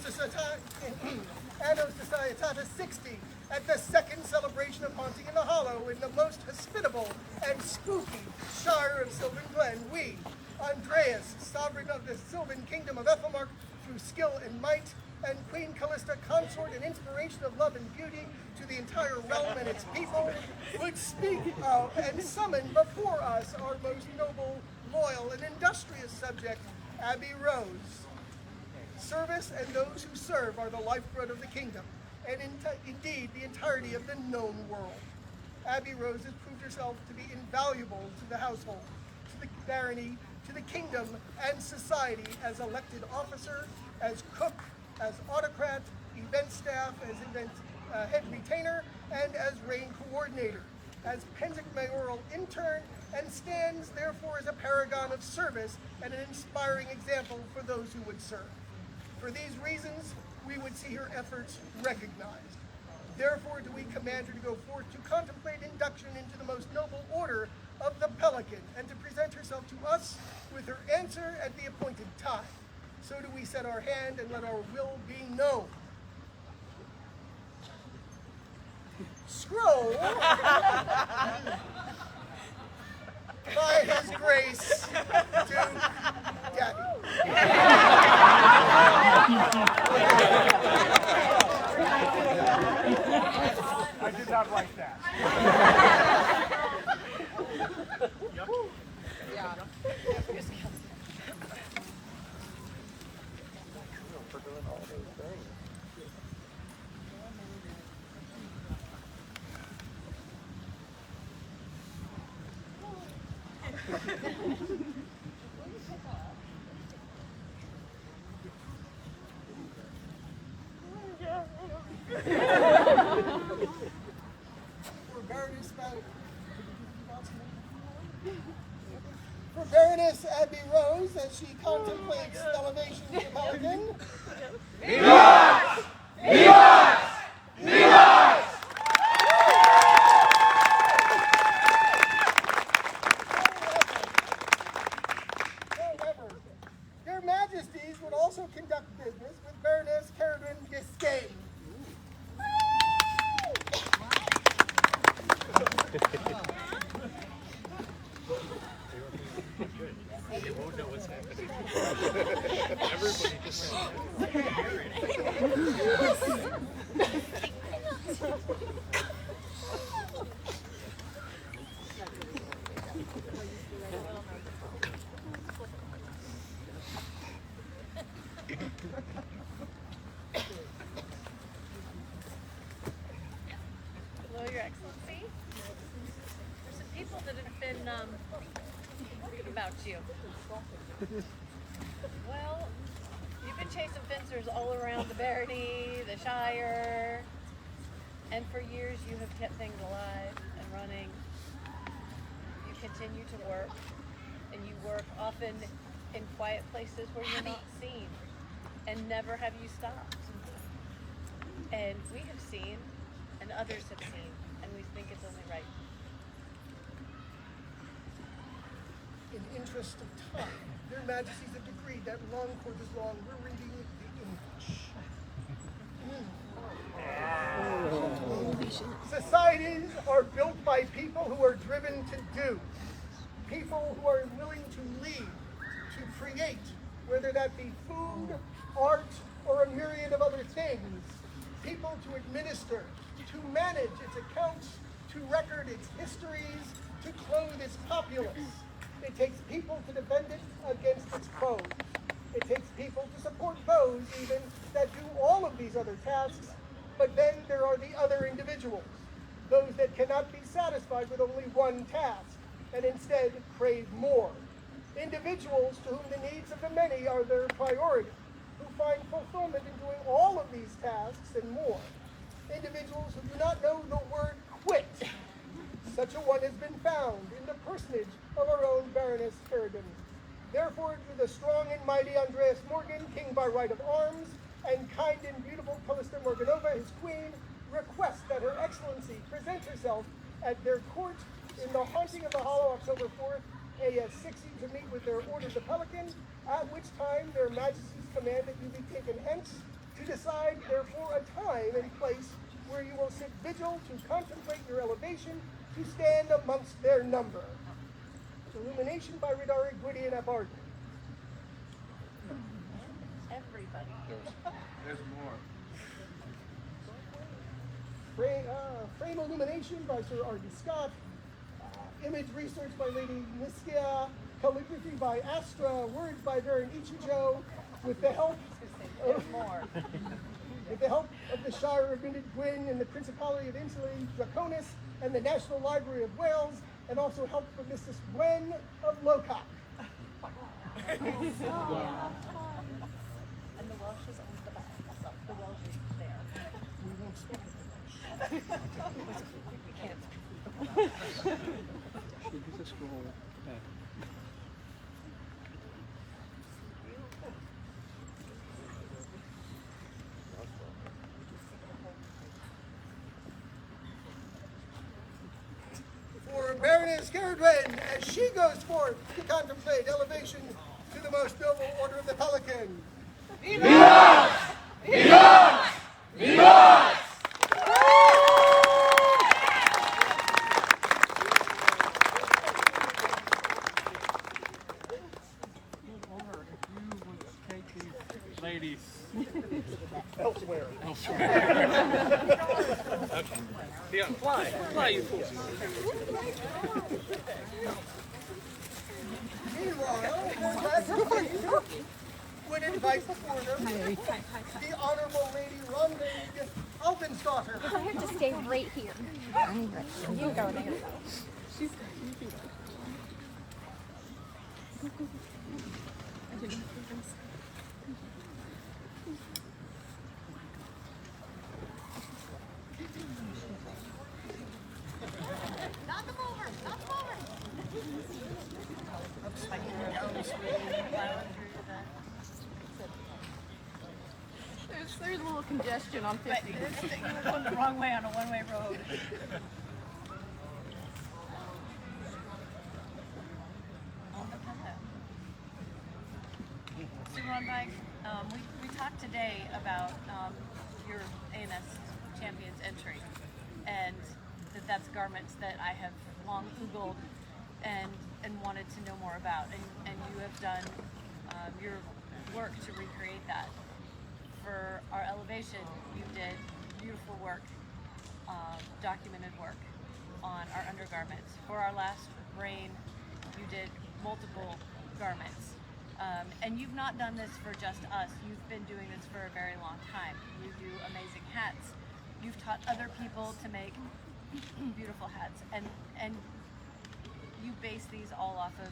Societatis 60, at the second celebration of Haunting in the Hollow in the most hospitable and spooky Shire of Sylvan Glen, we, Andreas, sovereign of the Sylvan Kingdom of Ethelmark, through skill and might, and Queen Callista, consort and inspiration of love and beauty to the entire realm and its people, would speak of and summon before us our most noble, loyal, and industrious subject, Abby Rose. Service and those who serve are the lifeblood of the kingdom, and indeed the entirety of the known world. Abby Rose has proved herself to be invaluable to the household, to the barony, to the kingdom, and society as elected officer, as cook, as autocrat, event staff, as event head retainer, and as reign coordinator, as Pennsic mayoral intern, and stands therefore as a paragon of service and an inspiring example for those who would serve. For these reasons, we would see her efforts recognized. Therefore, do we command her to go forth to contemplate induction into the most noble order of the Pelican, and to present herself to us with her answer at the appointed time. So do we set our hand and let our will be known. Scroll by His Grace to I did not write that. For doing all those things. For Baroness Abby Rose, as she contemplates elevation to the Pelican. Vivas! Vivas! Vivas! However, their majesties would also conduct business with Baroness Caradine Biscayne. They won't know what's happening. Everybody just Excellency. There's some people that have been talking about you. Well, you've been chasing fencers all around the Barony, the Shire, and for years you have kept things alive and running. You continue to work, and you work often in quiet places where you're not seen, and never have you stopped. And we have seen, and others have seen, and we think it's only right. In the interest of time, Their Majesties have decreed that long court is long. We're reading the English. Societies are built by people who are driven to do. People who are willing to lead, to create, whether that be food, art, or a myriad of other things. People to administer, to manage its accounts, to record its histories, to clothe its populace. It takes people to defend it against its foes. It takes people to support those even that do all of these other tasks, but then there are the other individuals, those that cannot be satisfied with only one task, and instead crave more. Individuals to whom the needs of the many are their priority, who find fulfillment in doing all of these tasks and more. Individuals who do not know the word quit. Such a one has been found in the personage of our own Baroness Ferrigan. Therefore, to the strong and mighty Andreas Morgan, king by right of arms, and kind and beautiful Callista Morganova, his queen, request that her excellency present herself at their court in the haunting of the Hollow, October 4th, AS 60, to meet with their order the Pelican, at which time their majesties command that you be taken hence, to decide therefore a time and place where you will sit vigil to contemplate your elevation, to stand amongst their number. Illumination by Ridari Gwydion ap Arden. Everybody. There's more. Frame illumination by Sir Arden Scott. Image research by Lady Niskia. Calligraphy by Astra. Words by Baron Ichijo. With the help of the Shire of Myndyd Gwyn and the Principality of Insulae Draconis and the National Library of Wales, and also help from Mrs. Gwen of Locock. And the Welsh is on the back. So the Welsh is there. We won't speak English. We can't speak. She gets a scroll back. For Baroness Caradwen, as she goes forth to contemplate elevation to the most noble order of the Pelican. Vivas! Vivas! Vivas! Over, if you would take these ladies Elsewhere. Yeah, fly, you fool. Meanwhile, would invite before them the Honorable Lady Rondaid Alvensdottir. I have to stay right here. You go there. Knock them over! Knock them over! There's a little congestion on 50. You're going the wrong way on a one-way road. So Ron Mike, we talked today about your ANS Champions entry, and that's garments that I have long Googled and wanted to know more about, and you have done your work to recreate that. For our elevation, you did beautiful work, documented work on our undergarments. For our last reign, you did multiple garments. And you've not done this for just us. You've been doing this for a very long time. You do amazing hats. You've taught other people to make beautiful hats, and you base these all off of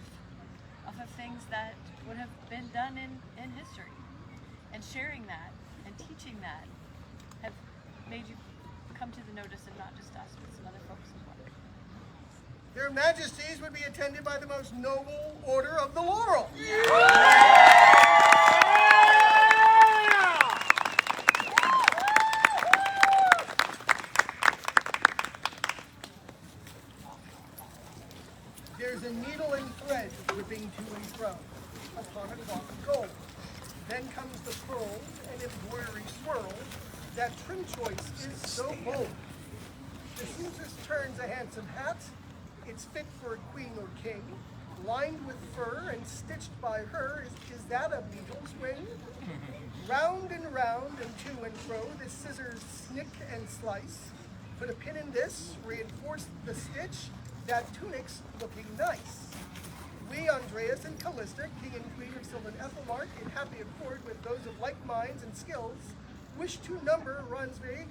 things that would have been done in history, and sharing that and teaching that have made you come to the notice of not just us, but some other folks as well. Their Majesties would be attended by the most noble Order of the Laurel. There's a needle and thread whipping to and fro upon a cloth of gold. Then comes the pearls and embroidery swirls. That trim choice is so bold. The seamstress turns a handsome hat. It's fit for a queen or king. Lined with fur and stitched by her. Is that a beetle's wing? Round and round and to and fro, the scissors snick and slice. Put a pin in this, reinforce the stitch. That tunic's looking nice. We, Andreas and Callista, king and queen of Sylvan Ethelmark, in happy accord with those of like minds and skills, wish to number Ronsvig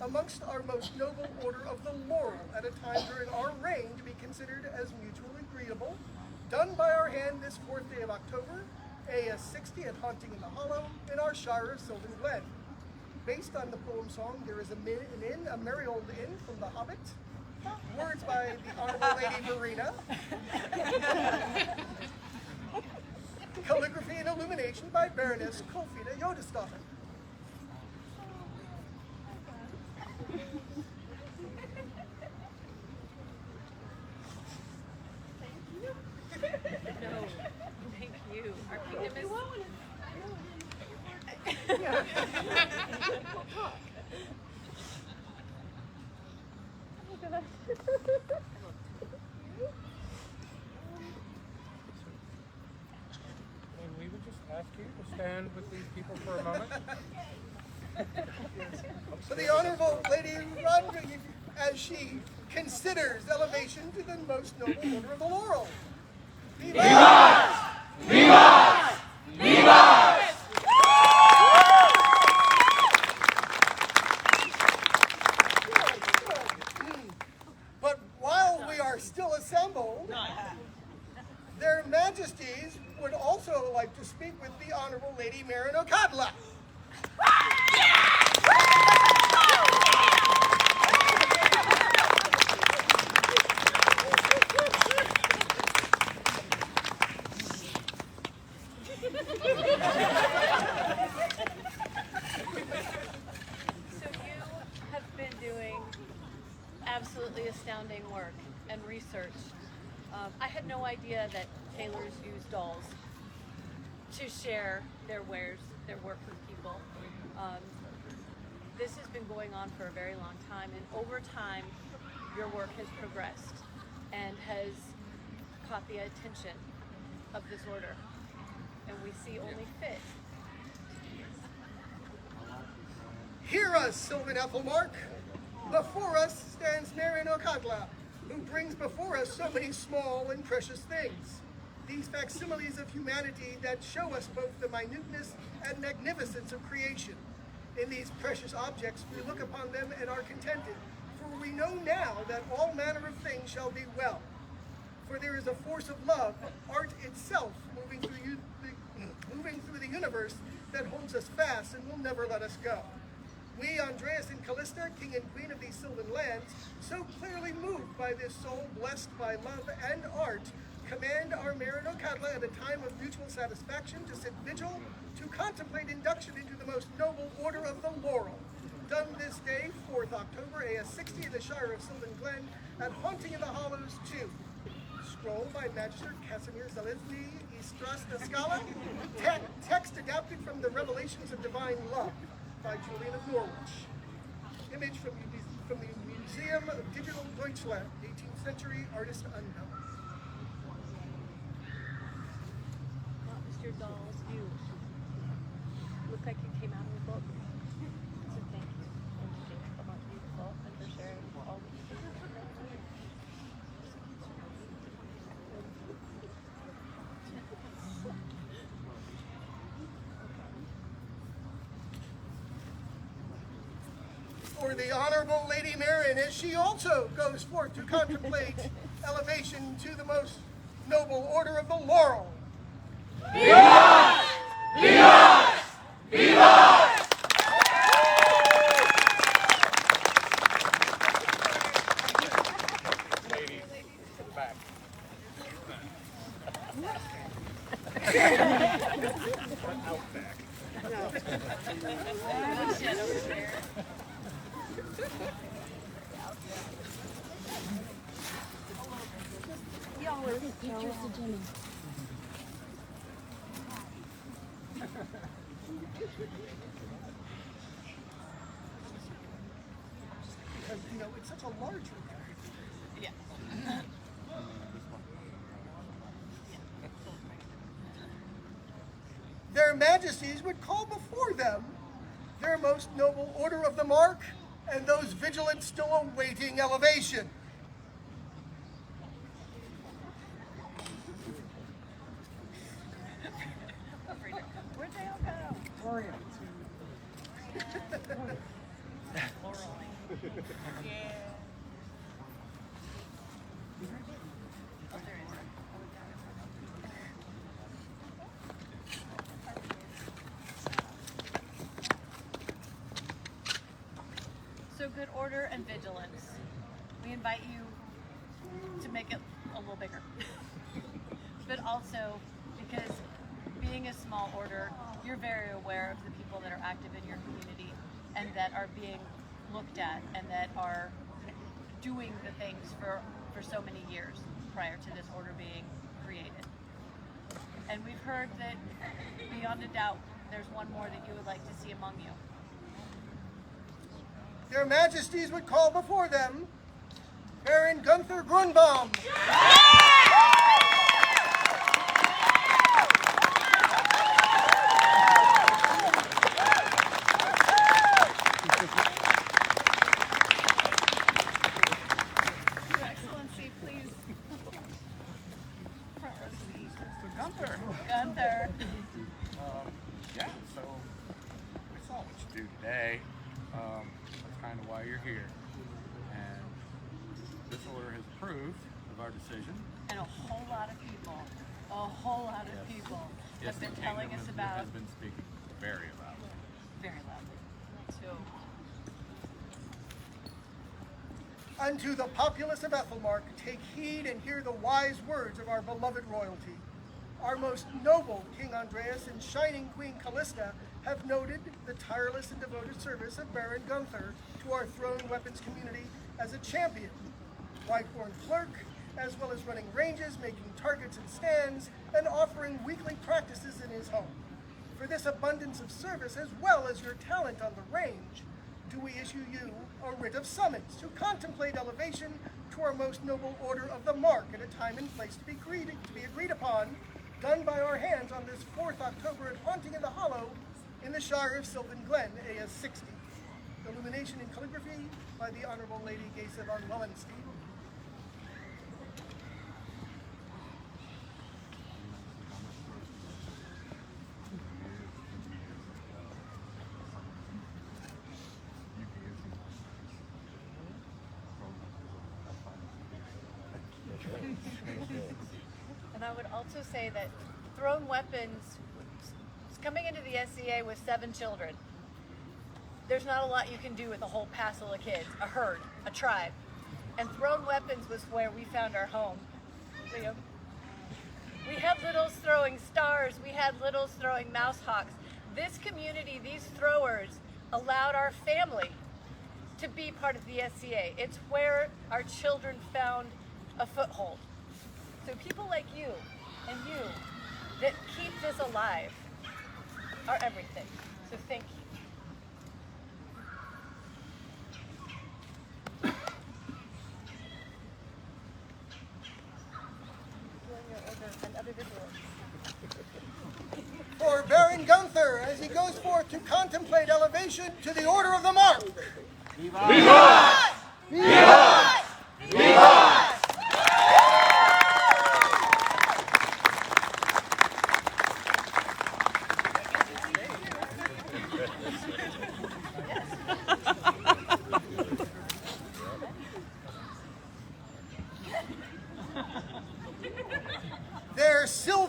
amongst our most noble Order of the Laurel at a time during our reign to be considered as mutually agreeable, done by our hand this 4th day of October, AS 60 at Haunting in the Hollow, in our shire of Sylvan Glen. Based on the poem song, there is an inn, a merry old inn from The Hobbit. Words by the Honorable Lady Marina. Calligraphy and illumination by Baroness Kolfida Jodesdotter. No, thank you. Our kingdom is. And we would just ask you to stand with these people for a moment. So the Honorable Lady Rodriguez, as she considers elevation to the most noble Order of the Laurel. Vivas! Vivas! Vivas! But while we are still assembled, their Majesties would also like to speak with the Honorable Lady Marin O'Cadla. So you have been doing absolutely astounding work and research. I had no idea that tailors use dolls to share their wares, their work with people. This has been going on for a very long time, and over time, your work has progressed and has caught the attention of this order, and we see only fit. Hear us, Sylvan Ethelmark. Before us stands Marin O'Cadla, who brings before us so many small and precious things. These facsimiles of humanity that show us both the minuteness and magnificence of creation. In these precious objects, we look upon them and are contented, for we know now that all manner of things shall be well. For there is a force of love, art itself, moving through the universe that holds us fast and will never let us go. We, Andreas and Callista, king and queen of these Sylvan lands, so clearly moved by this soul blessed by love and art, command our Marin O'Cadla at a time of mutual satisfaction to sit vigil, to contemplate induction into the most noble Order of the Laurel. Done this day, 4th October, AS 60 in the Shire of Sylvan Glen, at Haunting in the Hollows 2. Scroll by Magister Casimir Zalesny Istras de Scala. Text adapted from the Revelations of Divine Love by Julian of Norwich. Image from the Museum of Digital Deutschland, 18th century, artist unknown. Not just your dolls, you look like you came out of a book. So thank you. Thank you so much, beautiful, and for sharing all that you do. for the Honorable Lady Marin as she also goes forth to contemplate elevation to the most noble order of the laurel. Vivas! Vivas! Vivas! Ladies, to the back. Out back. Y'all are teachers to Jimmy. Because, you know, it's such a large room. Yeah. Their Majesties would call before them their most noble order of the mark and those vigilant still awaiting elevation. Where'd they all go? Gloria. Yeah. So good order and vigilance. We invite you to make it a little bigger. But also because being a small order, you're very aware of the people that are active in your community and that are being looked at and that are doing the things for so many years prior to this order being created. And we've heard that beyond a doubt, there's one more that you would like to see among you. Their Majesties would call before them Baron Gunther Grunbaum. Your Excellency, please. Front row seat. So Gunther. Gunther. Yeah, so we saw what you do today. That's kind of why you're here. And this order has approved of our decision. And a whole lot of people, Yes, have been the telling kingdom us about has been speaking very loudly. very loudly. So Unto the populace of Ethelmark, take heed and hear the wise words of our beloved royalty. Our most noble King Andreas and shining Queen Callista have noted the tireless and devoted service of Baron Gunther to our thrown weapons community as a champion, white-born clerk, as well as running ranges, making targets and stands, and offering weekly practices in his home. For this abundance of service, as well as your talent on the range, do we issue you a writ of summons to contemplate elevation to our most noble order of the mark at a time and place to be agreed upon, done by our hands on this 4th October at Haunting in the Hollow in the Shire of Sylvan Glen, AS 60. Illumination and calligraphy by the Honorable Lady Gesa von Wellenstein. And I would also say that thrown weapons, coming into the SCA with 7 children, there's not a lot you can do with a whole passel of kids, a herd, a tribe. And thrown weapons was where we found our home. Liam. We had littles throwing stars, we had littles throwing mouse hawks. This community, these throwers, allowed our family to be part of the SCA. It's where our children found a foothold. So people like you and you that keep this alive are everything. So thank you. For Baron Gunther, as he goes forth to contemplate elevation to the order of the mark. Vivas! Vivas! Vivas!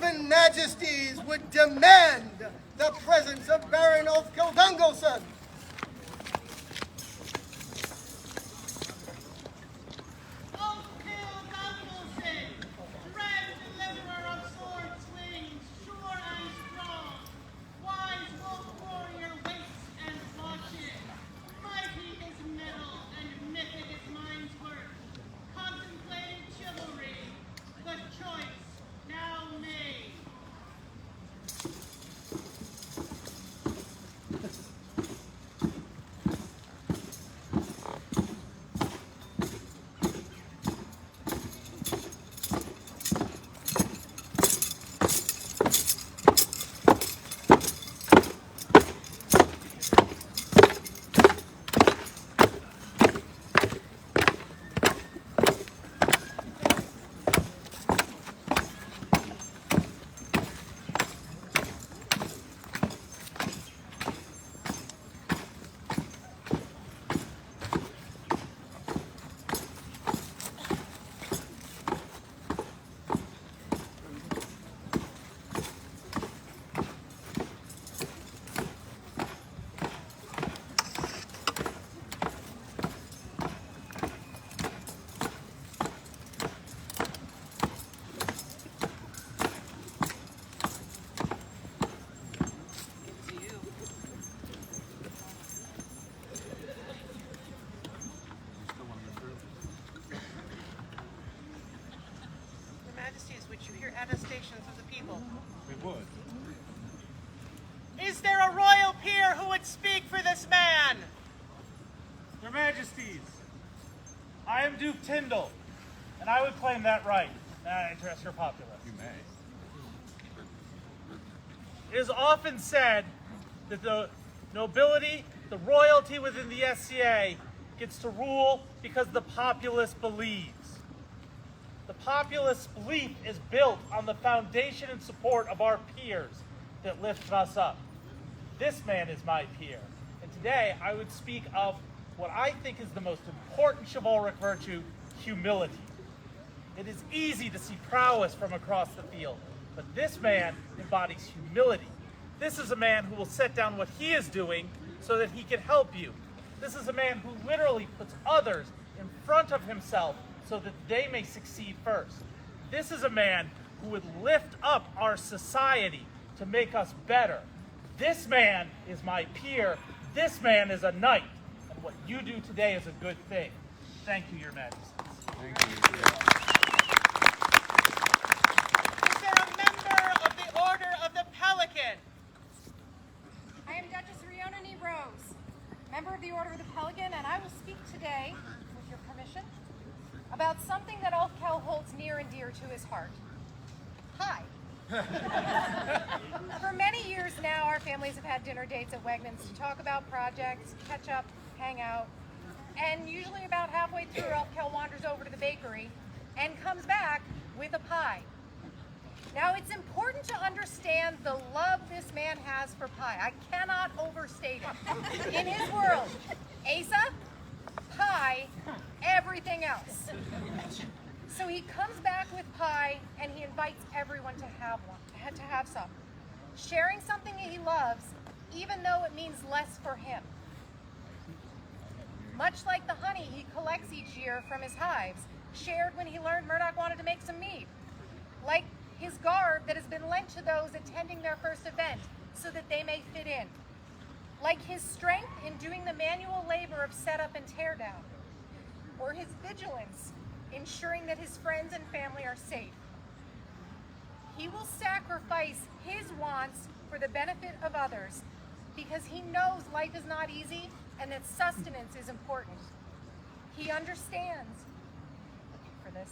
Southern Majesties would demand the presence of Baron Ulfkill Dungleson. Attestations of the people. We would. Is there a royal peer who would speak for this man? Your Majesties, I am Duke Tyndall, and I would claim that right. I address your populace. You may. It is often said that the nobility, the royalty within the SCA gets to rule because the populace believes. The populace belief is built on the foundation and support of our peers that lift us up. This man is my peer, and today I would speak of what I think is the most important chivalric virtue, humility. It is easy to see prowess from across the field, but this man embodies humility. This is a man who will set down what he is doing so that he can help you. This is a man who literally puts others in front of himself so that they may succeed first. This is a man who would lift up our society to make us better. This man is my peer. This man is a knight. And what you do today is a good thing. Thank you, Your Majesties. Thank you. Is there a member of the Order of the Pelican? I am Duchess Riona Nee Rose, member of the Order of the Pelican, and I will speak today, with your permission, about something that Ulfkill holds near and dear to his heart. Pie. For many years now, our families have had dinner dates at Wegmans to talk about projects, catch up, hang out, and usually about halfway through, Ulfkill wanders over to the bakery and comes back with a pie. Now, it's important to understand the love this man has for pie. I cannot overstate it. In his world, Asa, pie, everything else. So he comes back with pie and he invites everyone to have some. Sharing something that he loves, even though it means less for him. Much like the honey he collects each year from his hives, shared when he learned Murdoch wanted to make some mead. Like his garb that has been lent to those attending their first event so that they may fit in. Like his strength in doing the manual labor of setup and teardown. Or his vigilance, ensuring that his friends and family are safe. He will sacrifice his wants for the benefit of others because he knows life is not easy and that sustenance is important. He understands, for this,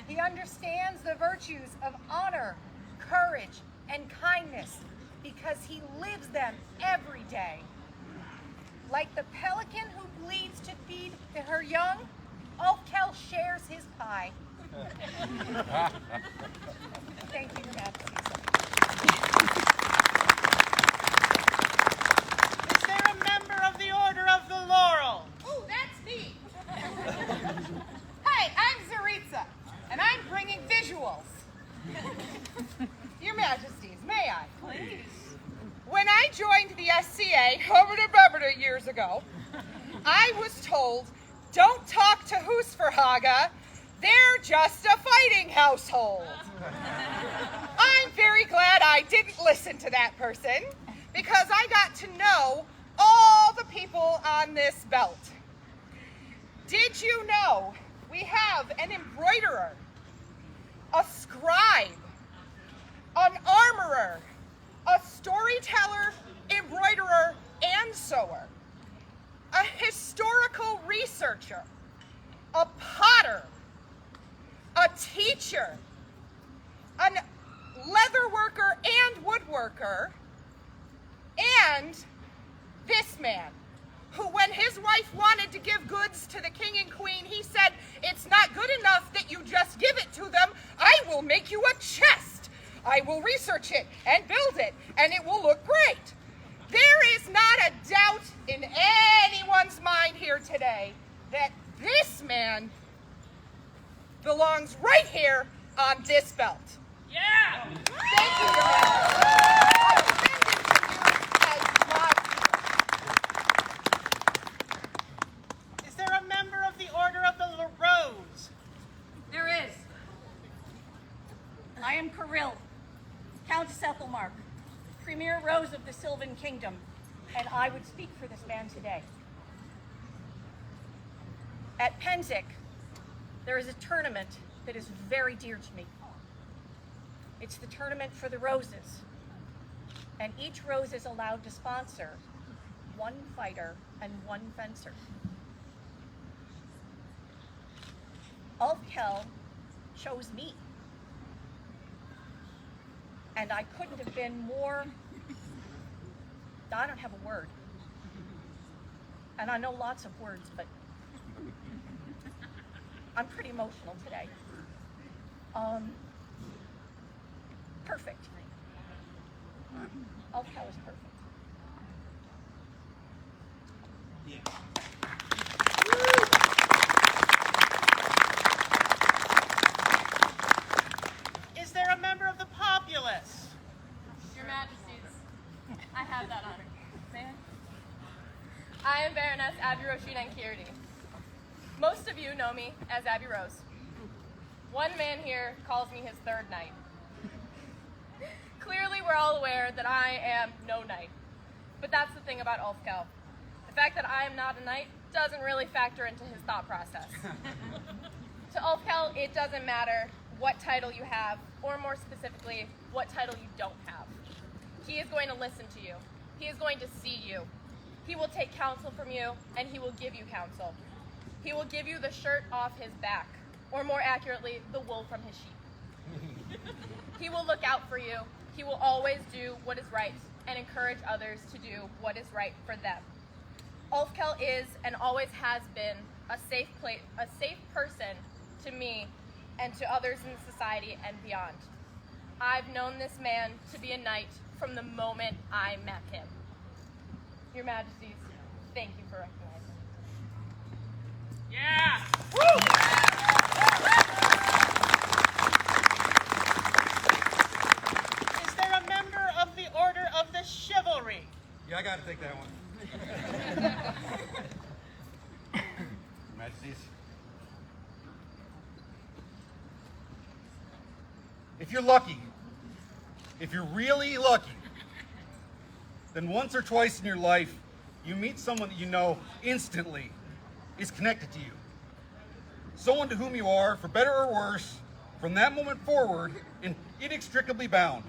he understands the virtues of honor, courage, and kindness because he lives them every day. Like the pelican who bleeds to feed her young, Ulfkill shares his pie. Thank you, Your Majesty. Is there a member of the Order of the Laurel? Ooh, that's me. Hi, I'm Zaritza, and I'm bringing visuals. Your Majesties, may I? Please. When I joined the SCA over years ago, I was told, don't talk to Husfarhaga, they're just a fighting household. I'm very glad I didn't listen to that person, because I got to know all the people on this belt. Did you know we have an embroiderer, a scribe, an armorer, a storyteller, embroiderer, and sewer, a historical researcher, a potter, a teacher, a leather worker and woodworker, and this man, who when his wife wanted to give goods to the king and queen, he said, it's not good enough that you just give it to them, I will make you a chest. I will research it and build it, and it will look great. There is not a doubt in anyone's mind here today that this man belongs right here on this belt. Yeah! Thank you, Your Majesty. Is there a member of the Order of the Rose? There is. I am Kirill, Countess Ethelmark, Premier Rose of the Sylvan Kingdom, and I would speak for this man today. At Pennsic, there is a tournament that is very dear to me. It's the tournament for the roses, and each rose is allowed to sponsor one fighter and one fencer. Ulfkel chose me, and I couldn't have been more, I don't have a word, and I know lots of words, but I'm pretty emotional today. Perfect. Ulfkel is perfect. Is there a member of the populace? Your Majesties, I have that honor. May I? I am Baroness Abby Roisin Ankirdy. Most of you know me as Abby Rose. One man here calls me his third knight. Clearly, we're all aware that I am no knight. But that's the thing about Ulfkel. The fact that I am not a knight doesn't really factor into his thought process. To Ulfkel, it doesn't matter what title you have, or more specifically, what title you don't have. He is going to listen to you. He is going to see you. He will take counsel from you, and he will give you counsel. He will give you the shirt off his back, or more accurately, the wool from his sheep. He will look out for you. He will always do what is right and encourage others to do what is right for them. Ulfkel is and always has been a safe person to me and to others in society and beyond. I've known this man to be a knight from the moment I met him. Your Majesties, thank you for recognizing. Yeah! Is there a member of the Order of the Chivalry? Yeah, I gotta take that one. Your Majesties. If you're lucky, if you're really lucky, then once or twice in your life, you meet someone that you know instantly is connected to you. Someone to whom you are, for better or worse, from that moment forward, inextricably bound.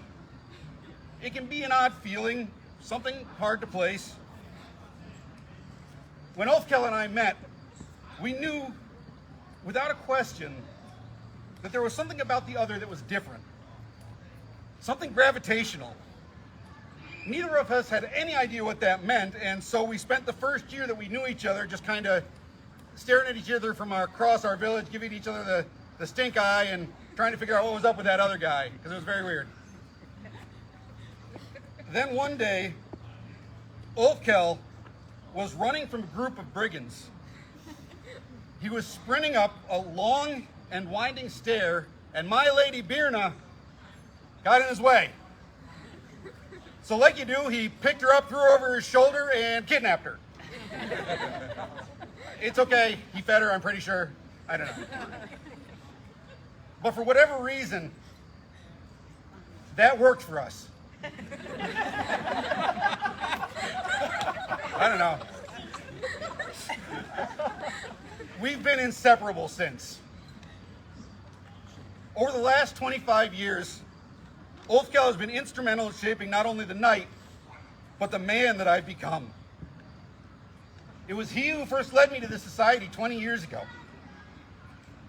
It can be an odd feeling, something hard to place. When Ulfkel and I met, we knew, without a question, that there was something about the other that was different. Something gravitational. Neither of us had any idea what that meant, and so we spent the first year that we knew each other just kind of staring at each other from across our village, giving each other the stink eye and trying to figure out what was up with that other guy, because it was very weird. Then one day, Ulfkel was running from a group of brigands. He was sprinting up a long and winding stair, and my lady Birna got in his way. So like you do, he picked her up, threw her over his shoulder, and kidnapped her. It's okay. He fed her, I'm pretty sure. I don't know. But for whatever reason, that worked for us. I don't know. We've been inseparable since. Over the last 25 years, Ulfkel has been instrumental in shaping not only the knight, but the man that I've become. It was he who first led me to this society 20 years ago.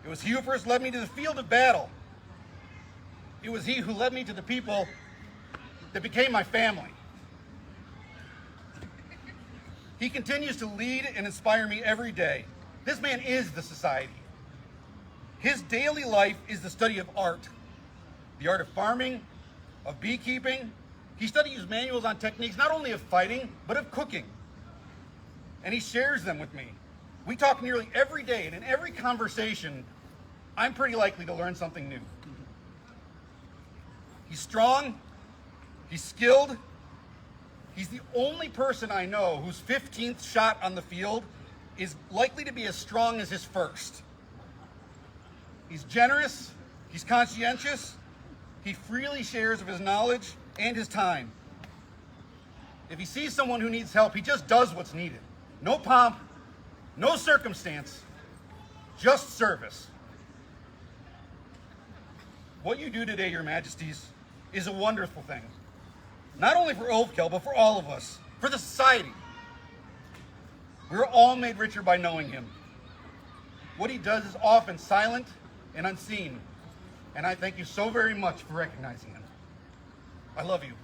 It was he who first led me to the field of battle. It was he who led me to the people that became my family. He continues to lead and inspire me every day. This man is the society. His daily life is the study of art, the art of farming, of beekeeping. He studies manuals on techniques not only of fighting, but of cooking. And he shares them with me. We talk nearly every day, and in every conversation, I'm pretty likely to learn something new. He's strong, he's skilled. He's the only person I know whose 15th shot on the field is likely to be as strong as his first. He's generous, he's conscientious, he freely shares of his knowledge and his time. If he sees someone who needs help, he just does what's needed. No pomp, no circumstance, just service. What you do today, Your Majesties, is a wonderful thing. Not only for Ulfkel, but for all of us, for the society. We're all made richer by knowing him. What he does is often silent and unseen, and I thank you so very much for recognizing him. I love you.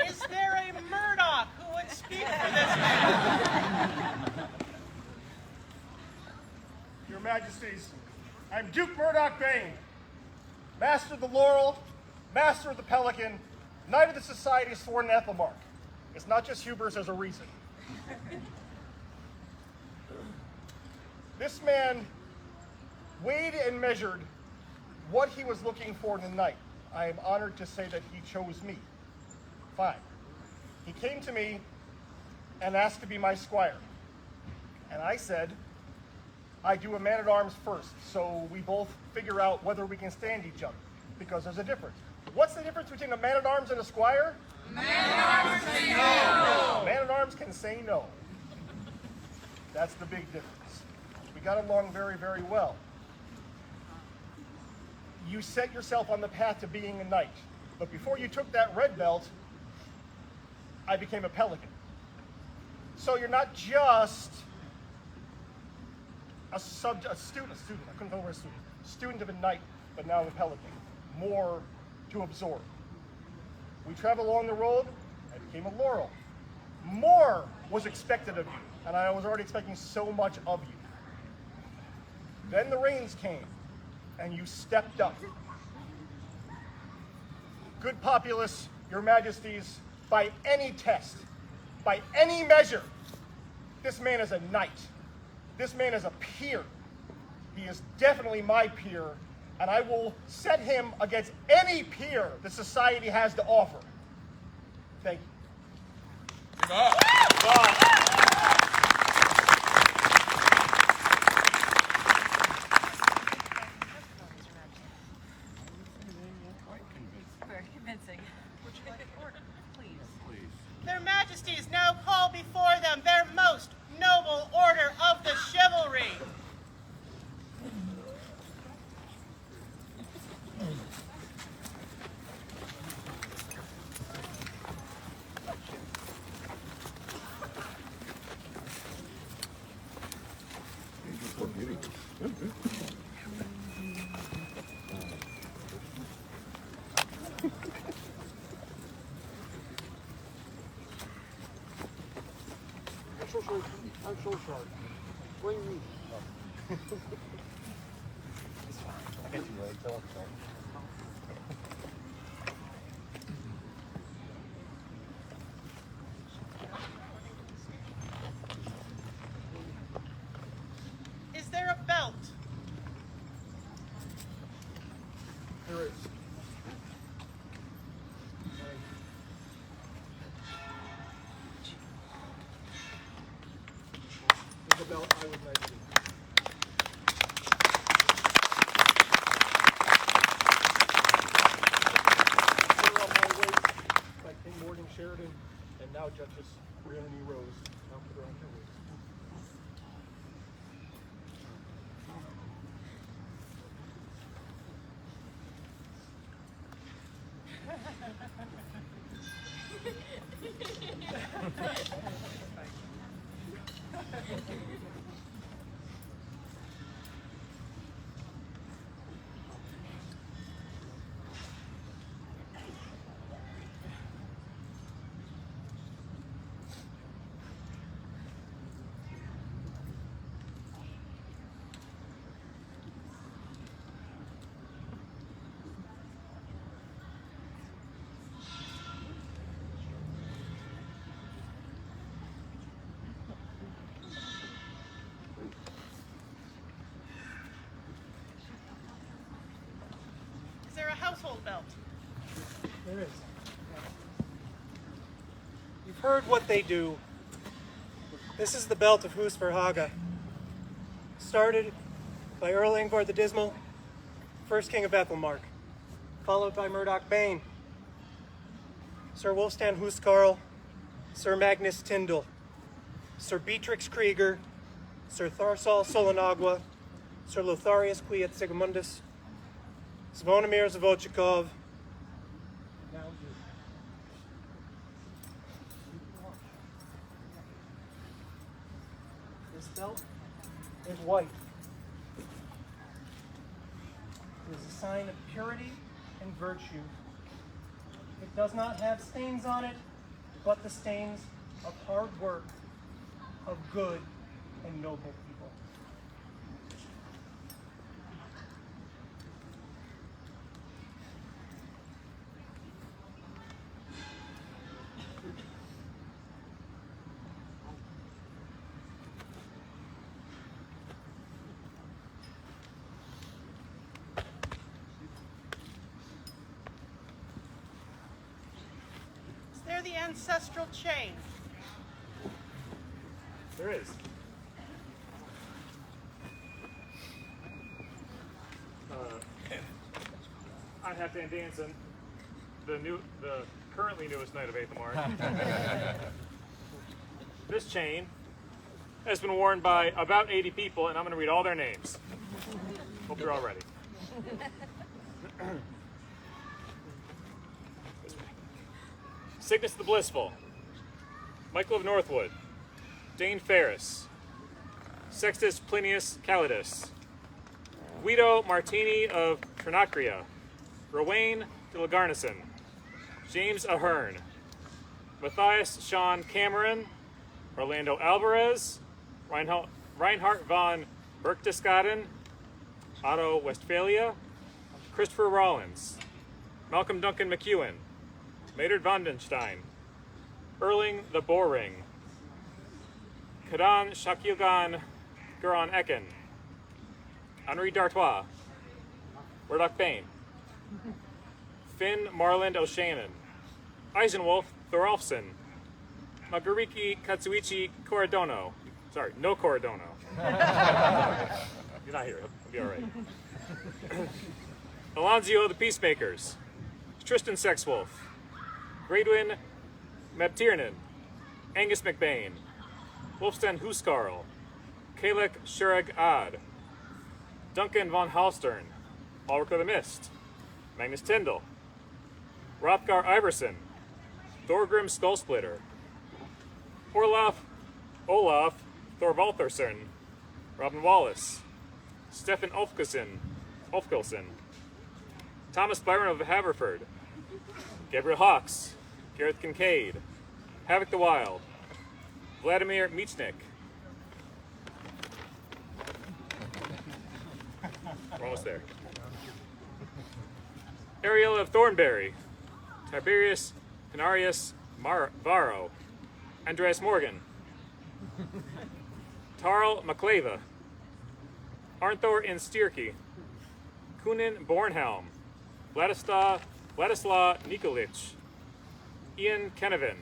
Is there a Murdoch who would speak for this man? Your Majesties, I'm Duke Murdoch Bane, Master of the Laurel, Master of the Pelican, Knight of the Society's Sworn Ethelmark. It's not just hubris, there's a reason. This man weighed and measured what he was looking for in a knight. I am honored to say that he chose me. Fine. He came to me and asked to be my squire. And I said, I do a man-at-arms first, so we both figure out whether we can stand each other, because there's a difference. What's the difference between a man-at-arms and a squire? Man-at-arms say no. Man-at-arms can say no. That's the big difference. We got along very, very well. You set yourself on the path to being a knight, but before you took that red belt, I became a pelican. So you're not just a student, I couldn't tell where a student of a knight, but now a pelican. More to absorb. We traveled along the road, I became a laurel. More was expected of you, and I was already expecting so much of you. Then the rains came, and you stepped up. Good populace, Your Majesties, by any test, by any measure, this man is a knight. This man is a peer. He is definitely my peer, and I will set him against any peer the society has to offer. Thank you. Very convincing. Would you like an order? Please. Their Majesties now call before them their most noble order of the chivalry. I'm so sorry. What do you mean? I get you late, so Sheridan, and now Judges Brianna E. Rose. Now put her on your waist. Is there a household belt? There is. You've heard what they do. This is the belt of Hus for Haga. Started by Earl Ingvar the Dismal, first king of Ethelmark, followed by Murdoch Bane, Sir Wulfstan Huskarl, Sir Magnus Tyndall, Sir Beatrix Krieger, Sir Tharsal Solanagua, Sir Lotharius Quiet Sigmundus, Zvonimir Zavochikov. Now you. This belt is white. It is a sign of purity and virtue. It does not have stains on it, but the stains of hard work, of good and noble people. Is there the ancestral chain? There is. I have Dan Danson, the currently newest Knight of Aethelmark. This chain has been worn by about 80 people, and I'm going to read all their names. Hope you're all ready. Cygnus the Blissful, Michael of Northwood, Dane Ferris, Sextus Plinius Calidus, Guido Martini of Trinacria, Rowain de la Garnison, James Ahern, Matthias Sean Cameron, Orlando Alvarez, Reinhard von Berchtesgaden, Otto Westphalia, Christopher Rollins, Malcolm Duncan McEwen, Maynard Vandenstein, Erling the Boring, Kadan Shakilgan Guron Ecken, Henri D'Artois, Murdoch Bane, Finn Marland O'Shannon, Eisenwolf Thorolfsson, Magariki Katsuichi Corradono. Sorry, no Corradono. You're not here, he'll be all right. Alonzio the Peacemakers, Tristan Sexwolf, Gradwin Mabtiernan, Angus McBain, Wulfstan Huskarl, Kalek Shurag Ad, Duncan von Halstern, Ulrich of the Mist, Magnus Tyndall, Hrothgar Iverson, Thorgrim Skullsplitter, Olaf Thorvalthersson, Robin Wallace, Stefan Ulfkilson, Thomas Byron of Haverford, Gabriel Hawks, Gareth Kincaid, Havoc the Wild, Vladimir Michnik. We're almost there. Ariel of Thornbury, Tiberius Canarius Varro, Andreas Morgan, Tarl Macleva, Arnthor in Stierke, Kunin Bornhelm, Vladislav Nikolic, Ian Kenevin,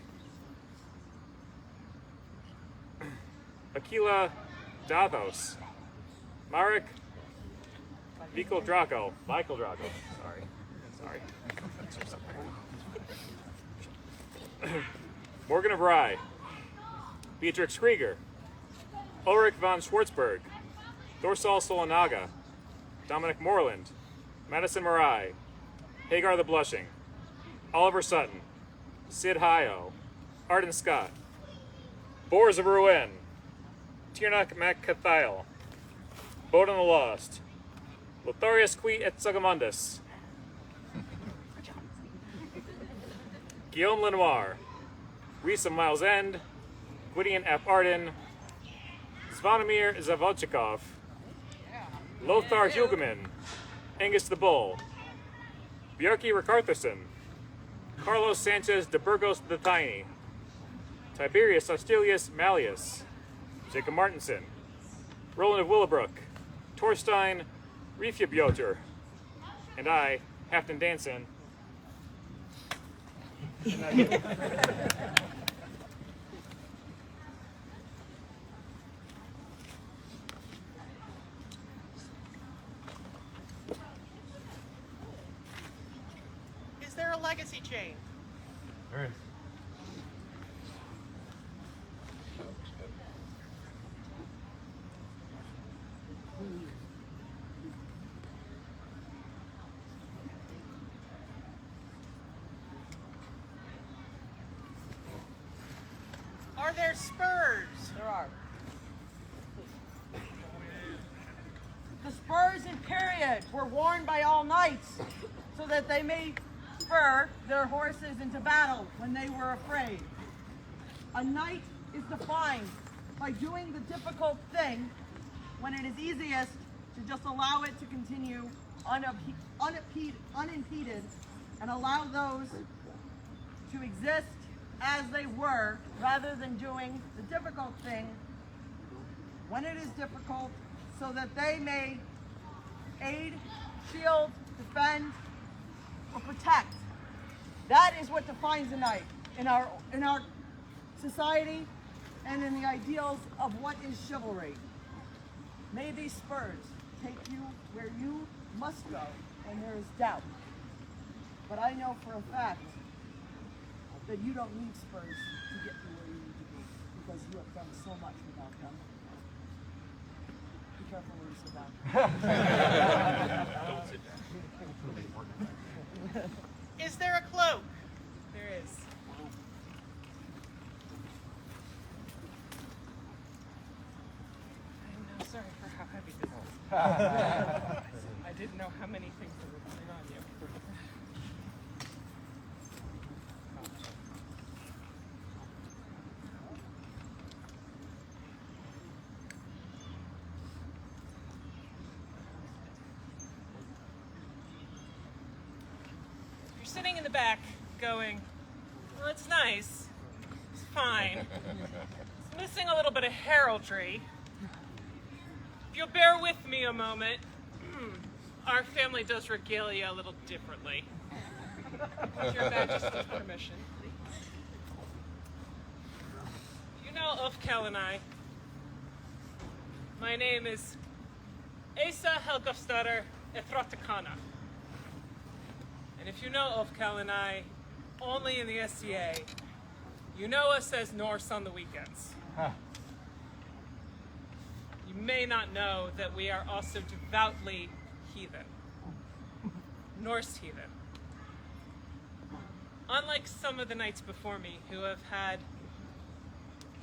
Aquila Davos, Marek Michael Draco, sorry. Morgan of Rye, Beatrix Krieger, Ulrich von Schwartzberg, Thorsal Solanaga, Dominic Moreland, Madison Marai, Hagar the Blushing, Oliver Sutton, Sid Hio, Arden Scott, Boars of Rouen, Tiernak MacCathail, Bodin the Lost, Lotharius Qui et Sagamundus, Guillaume Lenoir, Reese of Miles End, Gwydion ap Arden, Zvonimir Zavodchikov, Lothar Hugeman, Angus the Bull, Bjarki Ricartherson, Carlos Sanchez de Burgos the Tiny, Tiberius Hostilius Malleus, Jacob Martinson, Roland of Willowbrook, Torstein Riefjebjoter, and I, Hafton Danson. Is there a legacy chain? There is. Are there spurs? There are. The spurs in period were worn by all knights so that they may spur their horses into battle when they were afraid. A knight is defined by doing the difficult thing when it is easiest to just allow it to continue unimpeded and allow those to exist as they were, rather than doing the difficult thing when it is difficult, so that they may aid, shield, defend, or protect. That is what defines a knight in our society and in the ideals of what is chivalry. May these spurs take you where you must go when there is doubt. But I know for a fact that you don't need spurs to get you where you need to be, because you have done so much without them. Be careful where you sit down. Don't sit down. Is there a cloak? There is. I'm now sorry for how heavy this is. I didn't know how many things were putting on you. You're sitting in the back going, well, it's nice. It's fine. It's missing a little bit of heraldry. If you'll bear with me a moment, our family does regalia a little differently. With Your Majesty's permission. You know Ulfkel and I. My name is Asa Helgafstadr Ethrotikana. And if you know Ulfkel and I only in the SCA, you know us as Norse on the weekends. You may not know that we are also devoutly heathen. Norse heathen. Unlike some of the knights before me who have had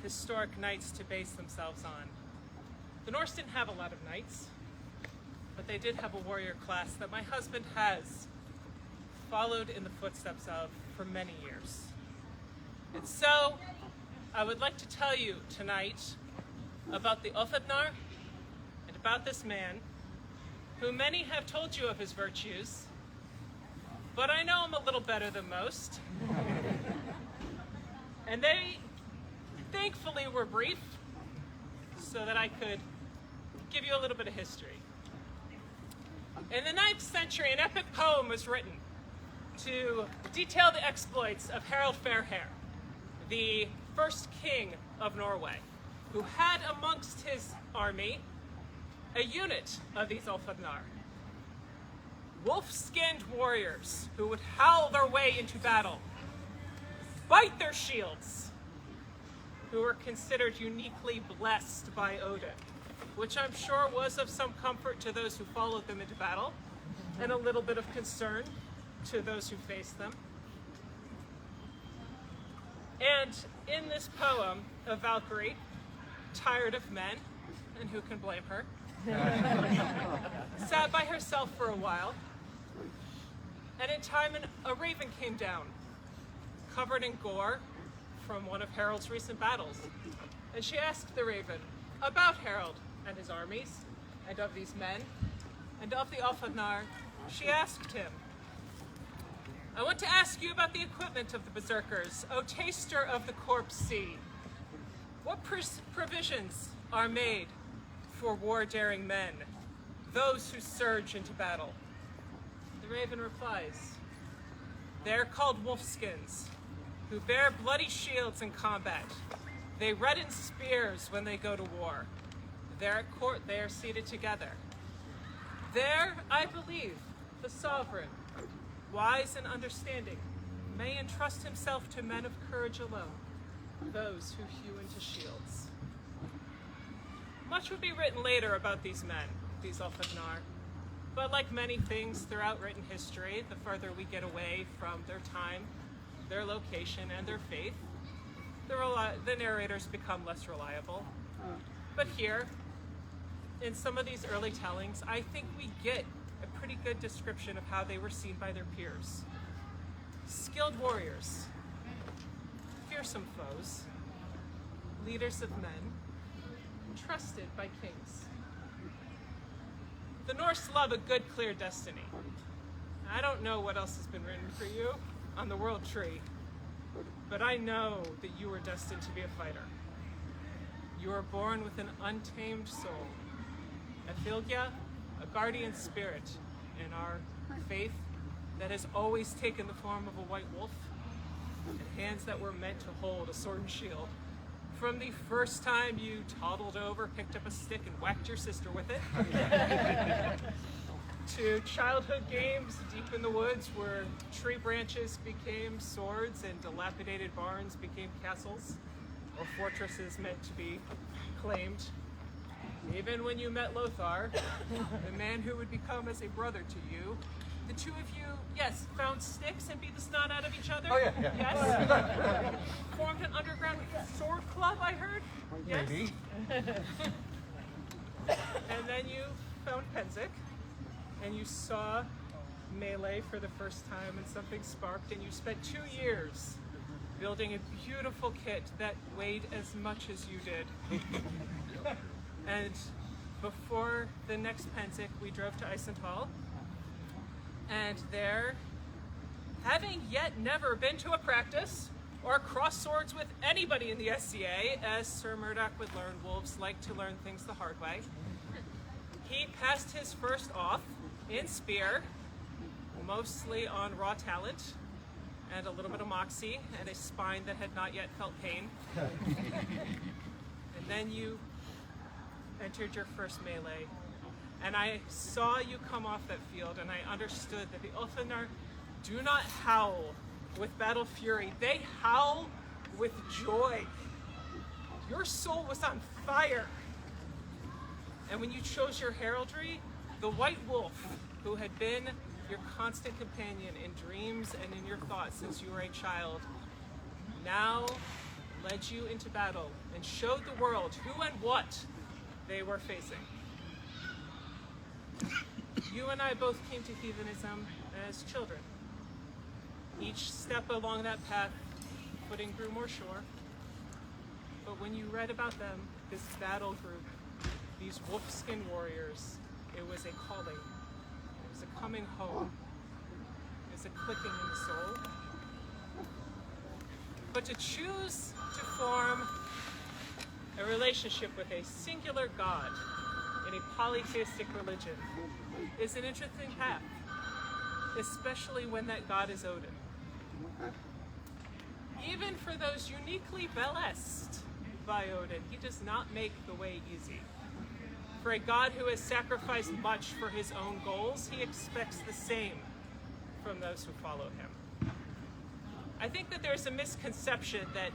historic knights to base themselves on, the Norse didn't have a lot of knights, but they did have a warrior class that my husband has followed in the footsteps of for many years. And so, I would like to tell you tonight about the Ofednar and about this man, who many have told you of his virtues, but I know him a little better than most. And they thankfully were brief, so that I could give you a little bit of history. In the 9th century, an epic poem was written to detail the exploits of Harald Fairhair, the first king of Norway, who had amongst his army a unit of these Ulfadnar, wolf-skinned warriors who would howl their way into battle, bite their shields, who were considered uniquely blessed by Odin, which I'm sure was of some comfort to those who followed them into battle, and a little bit of concern to those who faced them. And in this poem, a Valkyrie, tired of men, and who can blame her, sat by herself for a while, and in time a raven came down, covered in gore from one of Harold's recent battles. And she asked the raven about Harold and his armies, and of these men, and of the Alfanar. She asked him, "I want to ask you about the equipment of the berserkers, O taster of the corpse sea. What provisions are made for war-daring men, those who surge into battle?" The raven replies, "They're called wolfskins, who bear bloody shields in combat. They redden spears when they go to war. There at court they are seated together. There, I believe, the sovereign, wise and understanding, may entrust himself to men of courage alone, those who hew into shields." Much would be written later about these men, these Alfagnar, but like many things throughout written history, the further we get away from their time, their location, and their faith, the narrators become less reliable. But here, in some of these early tellings, I think we get a pretty good description of how they were seen by their peers. Skilled warriors, fearsome foes, leaders of men, trusted by kings. The Norse love a good, clear destiny. I don't know what else has been written for you on the world tree, but I know that you were destined to be a fighter. You were born with an untamed soul, a Fylgja, a guardian spirit in our faith that has always taken the form of a white wolf, and hands that were meant to hold a sword and shield. From the first time you toddled over, picked up a stick, and whacked your sister with it, to childhood games deep in the woods where tree branches became swords and dilapidated barns became castles, or fortresses meant to be claimed. Even when you met Lothar, the man who would become as a brother to you, the two of you, yes, found sticks and beat the snot out of each other? Oh, yeah. Yes? Formed an underground sword club, I heard? Yes? Maybe. And then you found Pennsic, and you saw melee for the first time, and something sparked, and you spent 2 years building a beautiful kit that weighed as much as you did. And before the next Pennsic, we drove to Eisenthal, and there, having yet never been to a practice or crossed swords with anybody in the SCA, as Sir Murdoch would learn, wolves like to learn things the hard way, he passed his first off in spear, mostly on raw talent, and a little bit of moxie, and a spine that had not yet felt pain. And then you entered your first melee, and I saw you come off that field, and I understood that the Ulfanar do not howl with battle fury, they howl with joy. Your soul was on fire. And when you chose your heraldry, the white wolf, who had been your constant companion in dreams and in your thoughts since you were a child, now led you into battle and showed the world who and what they were facing. You and I both came to heathenism as children. Each step along that path, footing grew more sure. But when you read about them, this battle group, these wolfskin warriors, it was a calling. It was a coming home. It was a clicking in the soul. But to choose to form a relationship with a singular God in a polytheistic religion is an interesting path, especially when that God is Odin. Even for those uniquely blessed by Odin, he does not make the way easy. For a God who has sacrificed much for his own goals, he expects the same from those who follow him. I think that there's a misconception that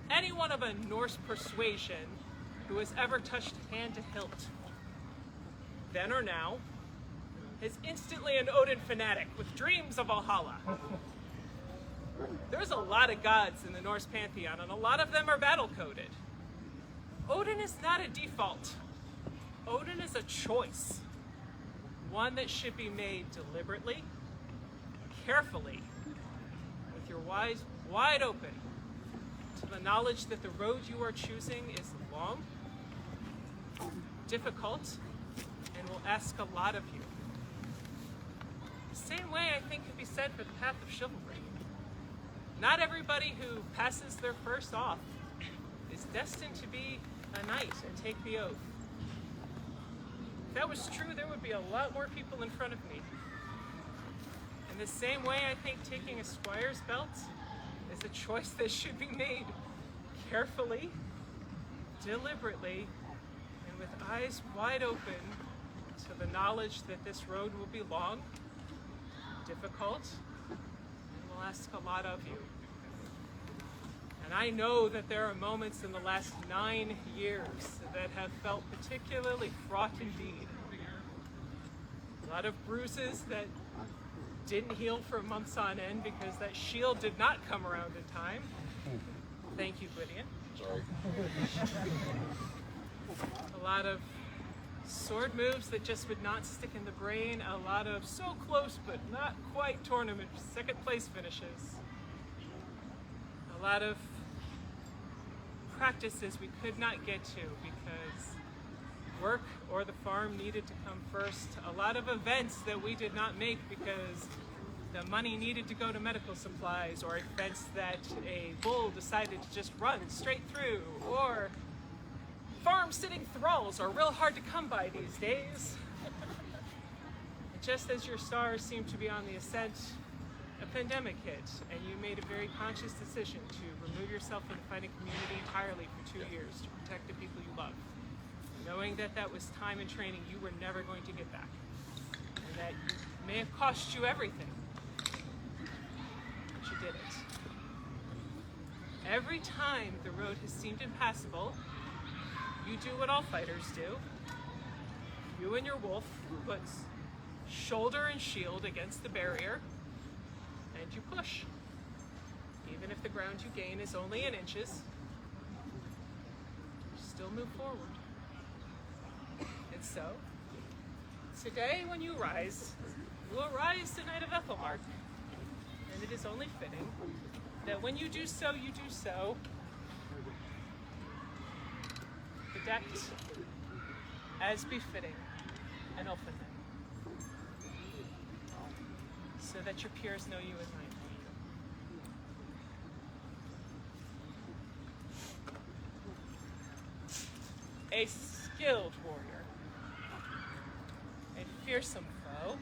anyone of a Norse persuasion who has ever touched hand to hilt, then or now, is instantly an Odin fanatic with dreams of Valhalla. There's a lot of gods in the Norse pantheon, and a lot of them are battle-coded. Odin is not a default. Odin is a choice, one that should be made deliberately, carefully, with your eyes wide open to the knowledge that the road you are choosing is long, difficult, and will ask a lot of you. The same way I think could be said for the path of chivalry. Not everybody who passes their first off is destined to be a knight and take the oath. If that was true, there would be a lot more people in front of me. In the same way, I think taking a squire's belt is a choice that should be made carefully, deliberately, and with eyes wide open to the knowledge that this road will be long, difficult, and will ask a lot of you. And I know that there are moments in the last 9 years that have felt particularly fraught indeed. A lot of bruises that didn't heal for months on end because that shield did not come around in time. Thank you, Gwydion. Sorry. A lot of sword moves that just would not stick in the brain. A lot of so close but not quite tournament second place finishes. A lot of practices we could not get to because work or the farm needed to come first. A lot of events that we did not make because the money needed to go to medical supplies, or events that a bull decided to just run straight through, or farm-sitting thralls are real hard to come by these days. And just as your stars seem to be on the ascent, a pandemic hit, and you made a very conscious decision to remove yourself from the fighting community entirely for 2 years to protect the people you love, knowing that that was time and training you were never going to get back, and that may have cost you everything, but you did it. Every time the road has seemed impassable, you do what all fighters do. You and your wolf put shoulder and shield against the barrier, and you push. Even if the ground you gain is only in inches, you still move forward. And so, today when you rise, you will rise the Knight of Ethelmark, and it is only fitting that when you do so, bedecked as befitting an elfin, so that your peers know you as knight. A skilled warrior, a fearsome foe,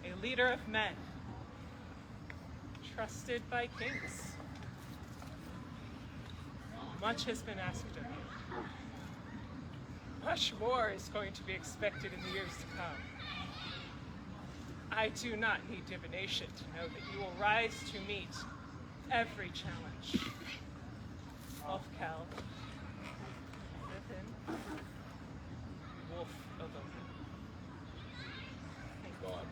a leader of men, trusted by kings. Much has been asked of you. Much more is going to be expected in the years to come. I do not need divination to know that you will rise to meet every challenge. Ulfkel, Vithyn, Wolf of Odin. Thank God.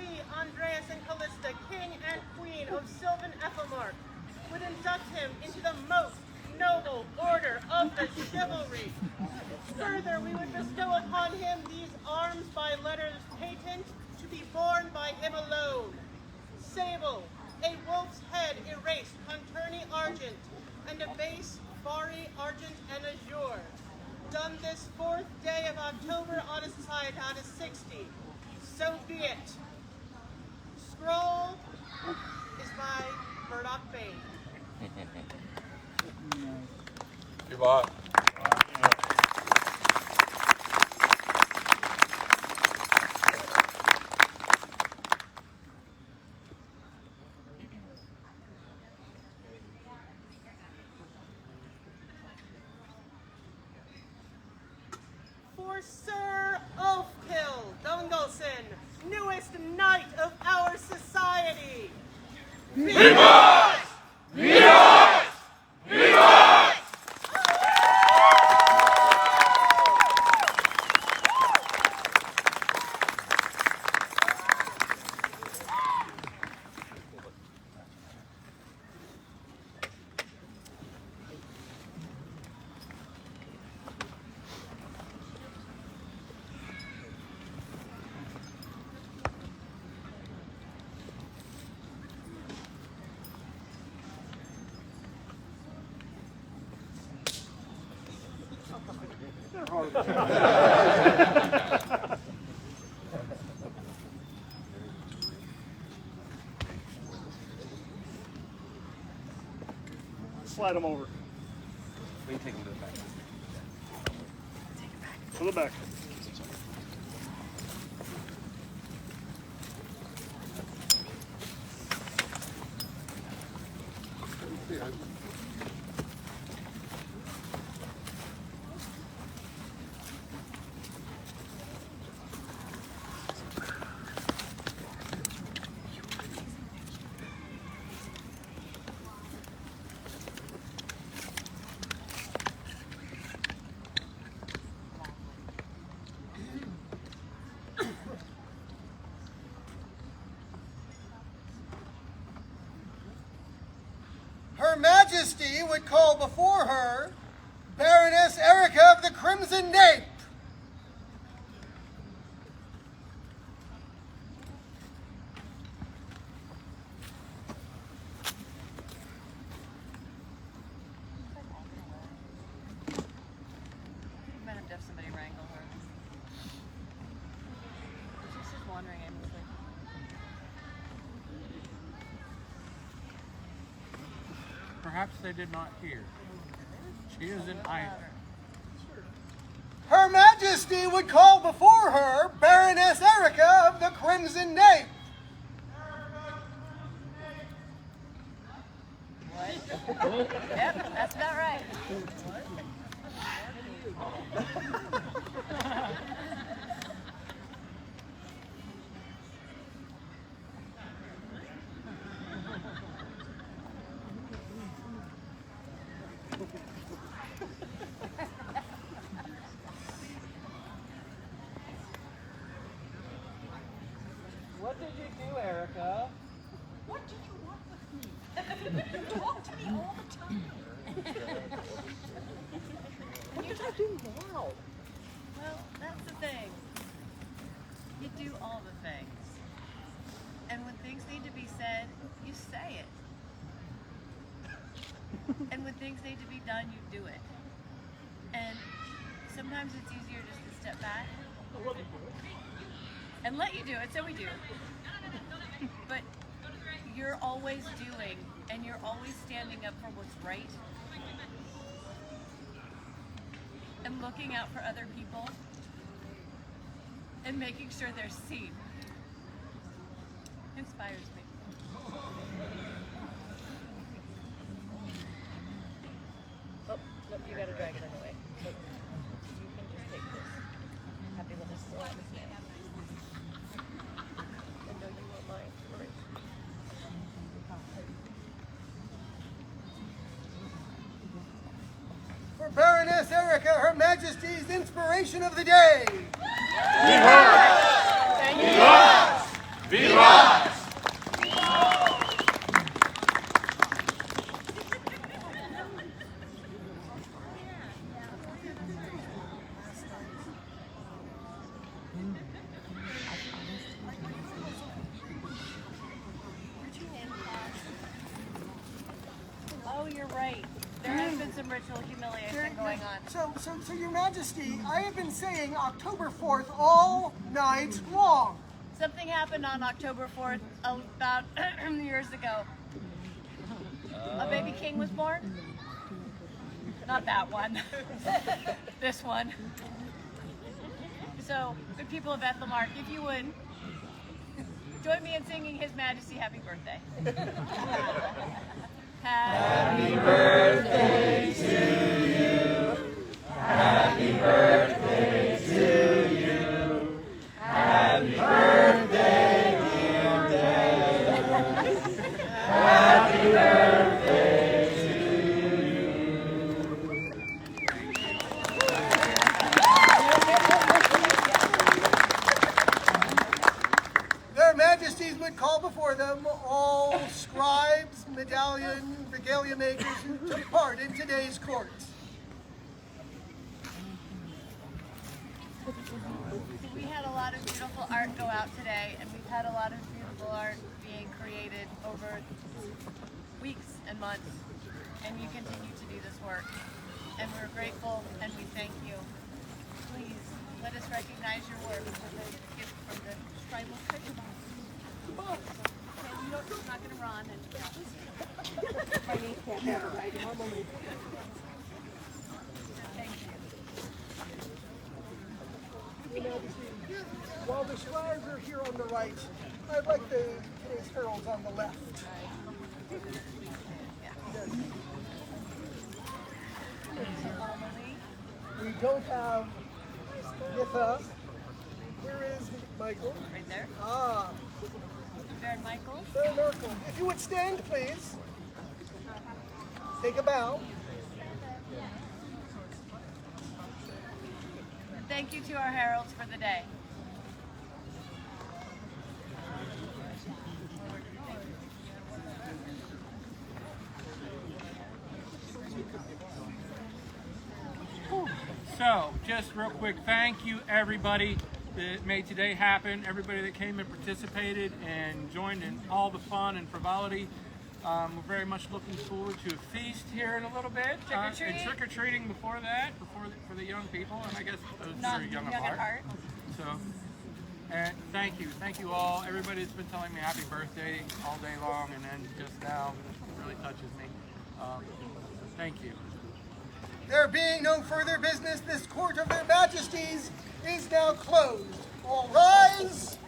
we, Andreas and Callista, king and queen of Sylvan Ethelmark, would induct him into the most noble order of the chivalry. Further, we would bestow upon him these arms by letters patent to be borne by him alone. Sable, a wolf's head erased, conturni argent, and a base, fari argent and azure. Done this 4th day of October on a Societatis 60. So be it. Scroll is by Murdoch Bane. Viva. For Sir Oathkill Dungelson, newest knight of our society. Viva! Viva! Viva! Slide them over. We can take them to the back. To the back. Her Majesty would call before her Baroness Erica of the Crimson Nape. We might have to have somebody wrangle her. She's just wandering aimlessly. Perhaps they did not hear. She is an idol. Her Majesty would call before her Baroness Erica of the Crimson Nape. What? Yep, that's about right. What did you do, Erica? What do you want with me? You talk to me all the time. What did I do now? Well, that's the thing. You do all the things. And when things need to be said, you say it. And when things need to be done, you do it. And sometimes it's easier just to step back and let you do it, so we do. But you're always doing, and you're always standing up for what's right, and looking out for other people, and making sure they're seen. Inspires me. Oh, nope, you gotta drag it away. So you can just take this. Happy little slap. I know you won't mind. All right. For Baroness Erica, Her Majesty's inspiration of the day. Viva! Viva! Viva! some ritual humiliation going on. So Your Majesty, I have been saying October 4th all night long. Something happened on October 4th about years ago. A baby king was born? Not that one. This one. So, good people of Ethel Mark, if you would, join me in singing His Majesty Happy Birthday. Happy birthday to you. Happy birthday to you. Happy birthday, dear Dad. Happy birthday to you. Their Majesties would call before them all scribes, medallion, regalia makers who took part in today's courts. We had a lot of beautiful art go out today, and we've had a lot of beautiful art being created over weeks and months, and you continue to do this work. And we're grateful, and we thank you. Please, let us recognize your work with a gift from the tribal treasure box. Okay, you don't, you're not going to run and my niece can't have it, right? Thank you. While the scribes are here on the right, I'd like today's heralds on the left. We don't have Yitha. Where is Michael? Right there. Ah. Baron Michael. Baron Michael. If you would stand, please. Take a bow. And thank you to our heralds for the day. So, just real quick, thank you everybody that made today happen, everybody that came and participated and joined in all the fun and frivolity. We're very much looking forward to a feast here in a little bit. Trick-or-treat. And trick-or-treating before that, for the young people, and I guess those who are young at heart. So, and thank you all. Everybody that's been telling me happy birthday all day long, and then just now, it really touches me. Thank you. There being no further business, this court of their majesties is now closed. All rise.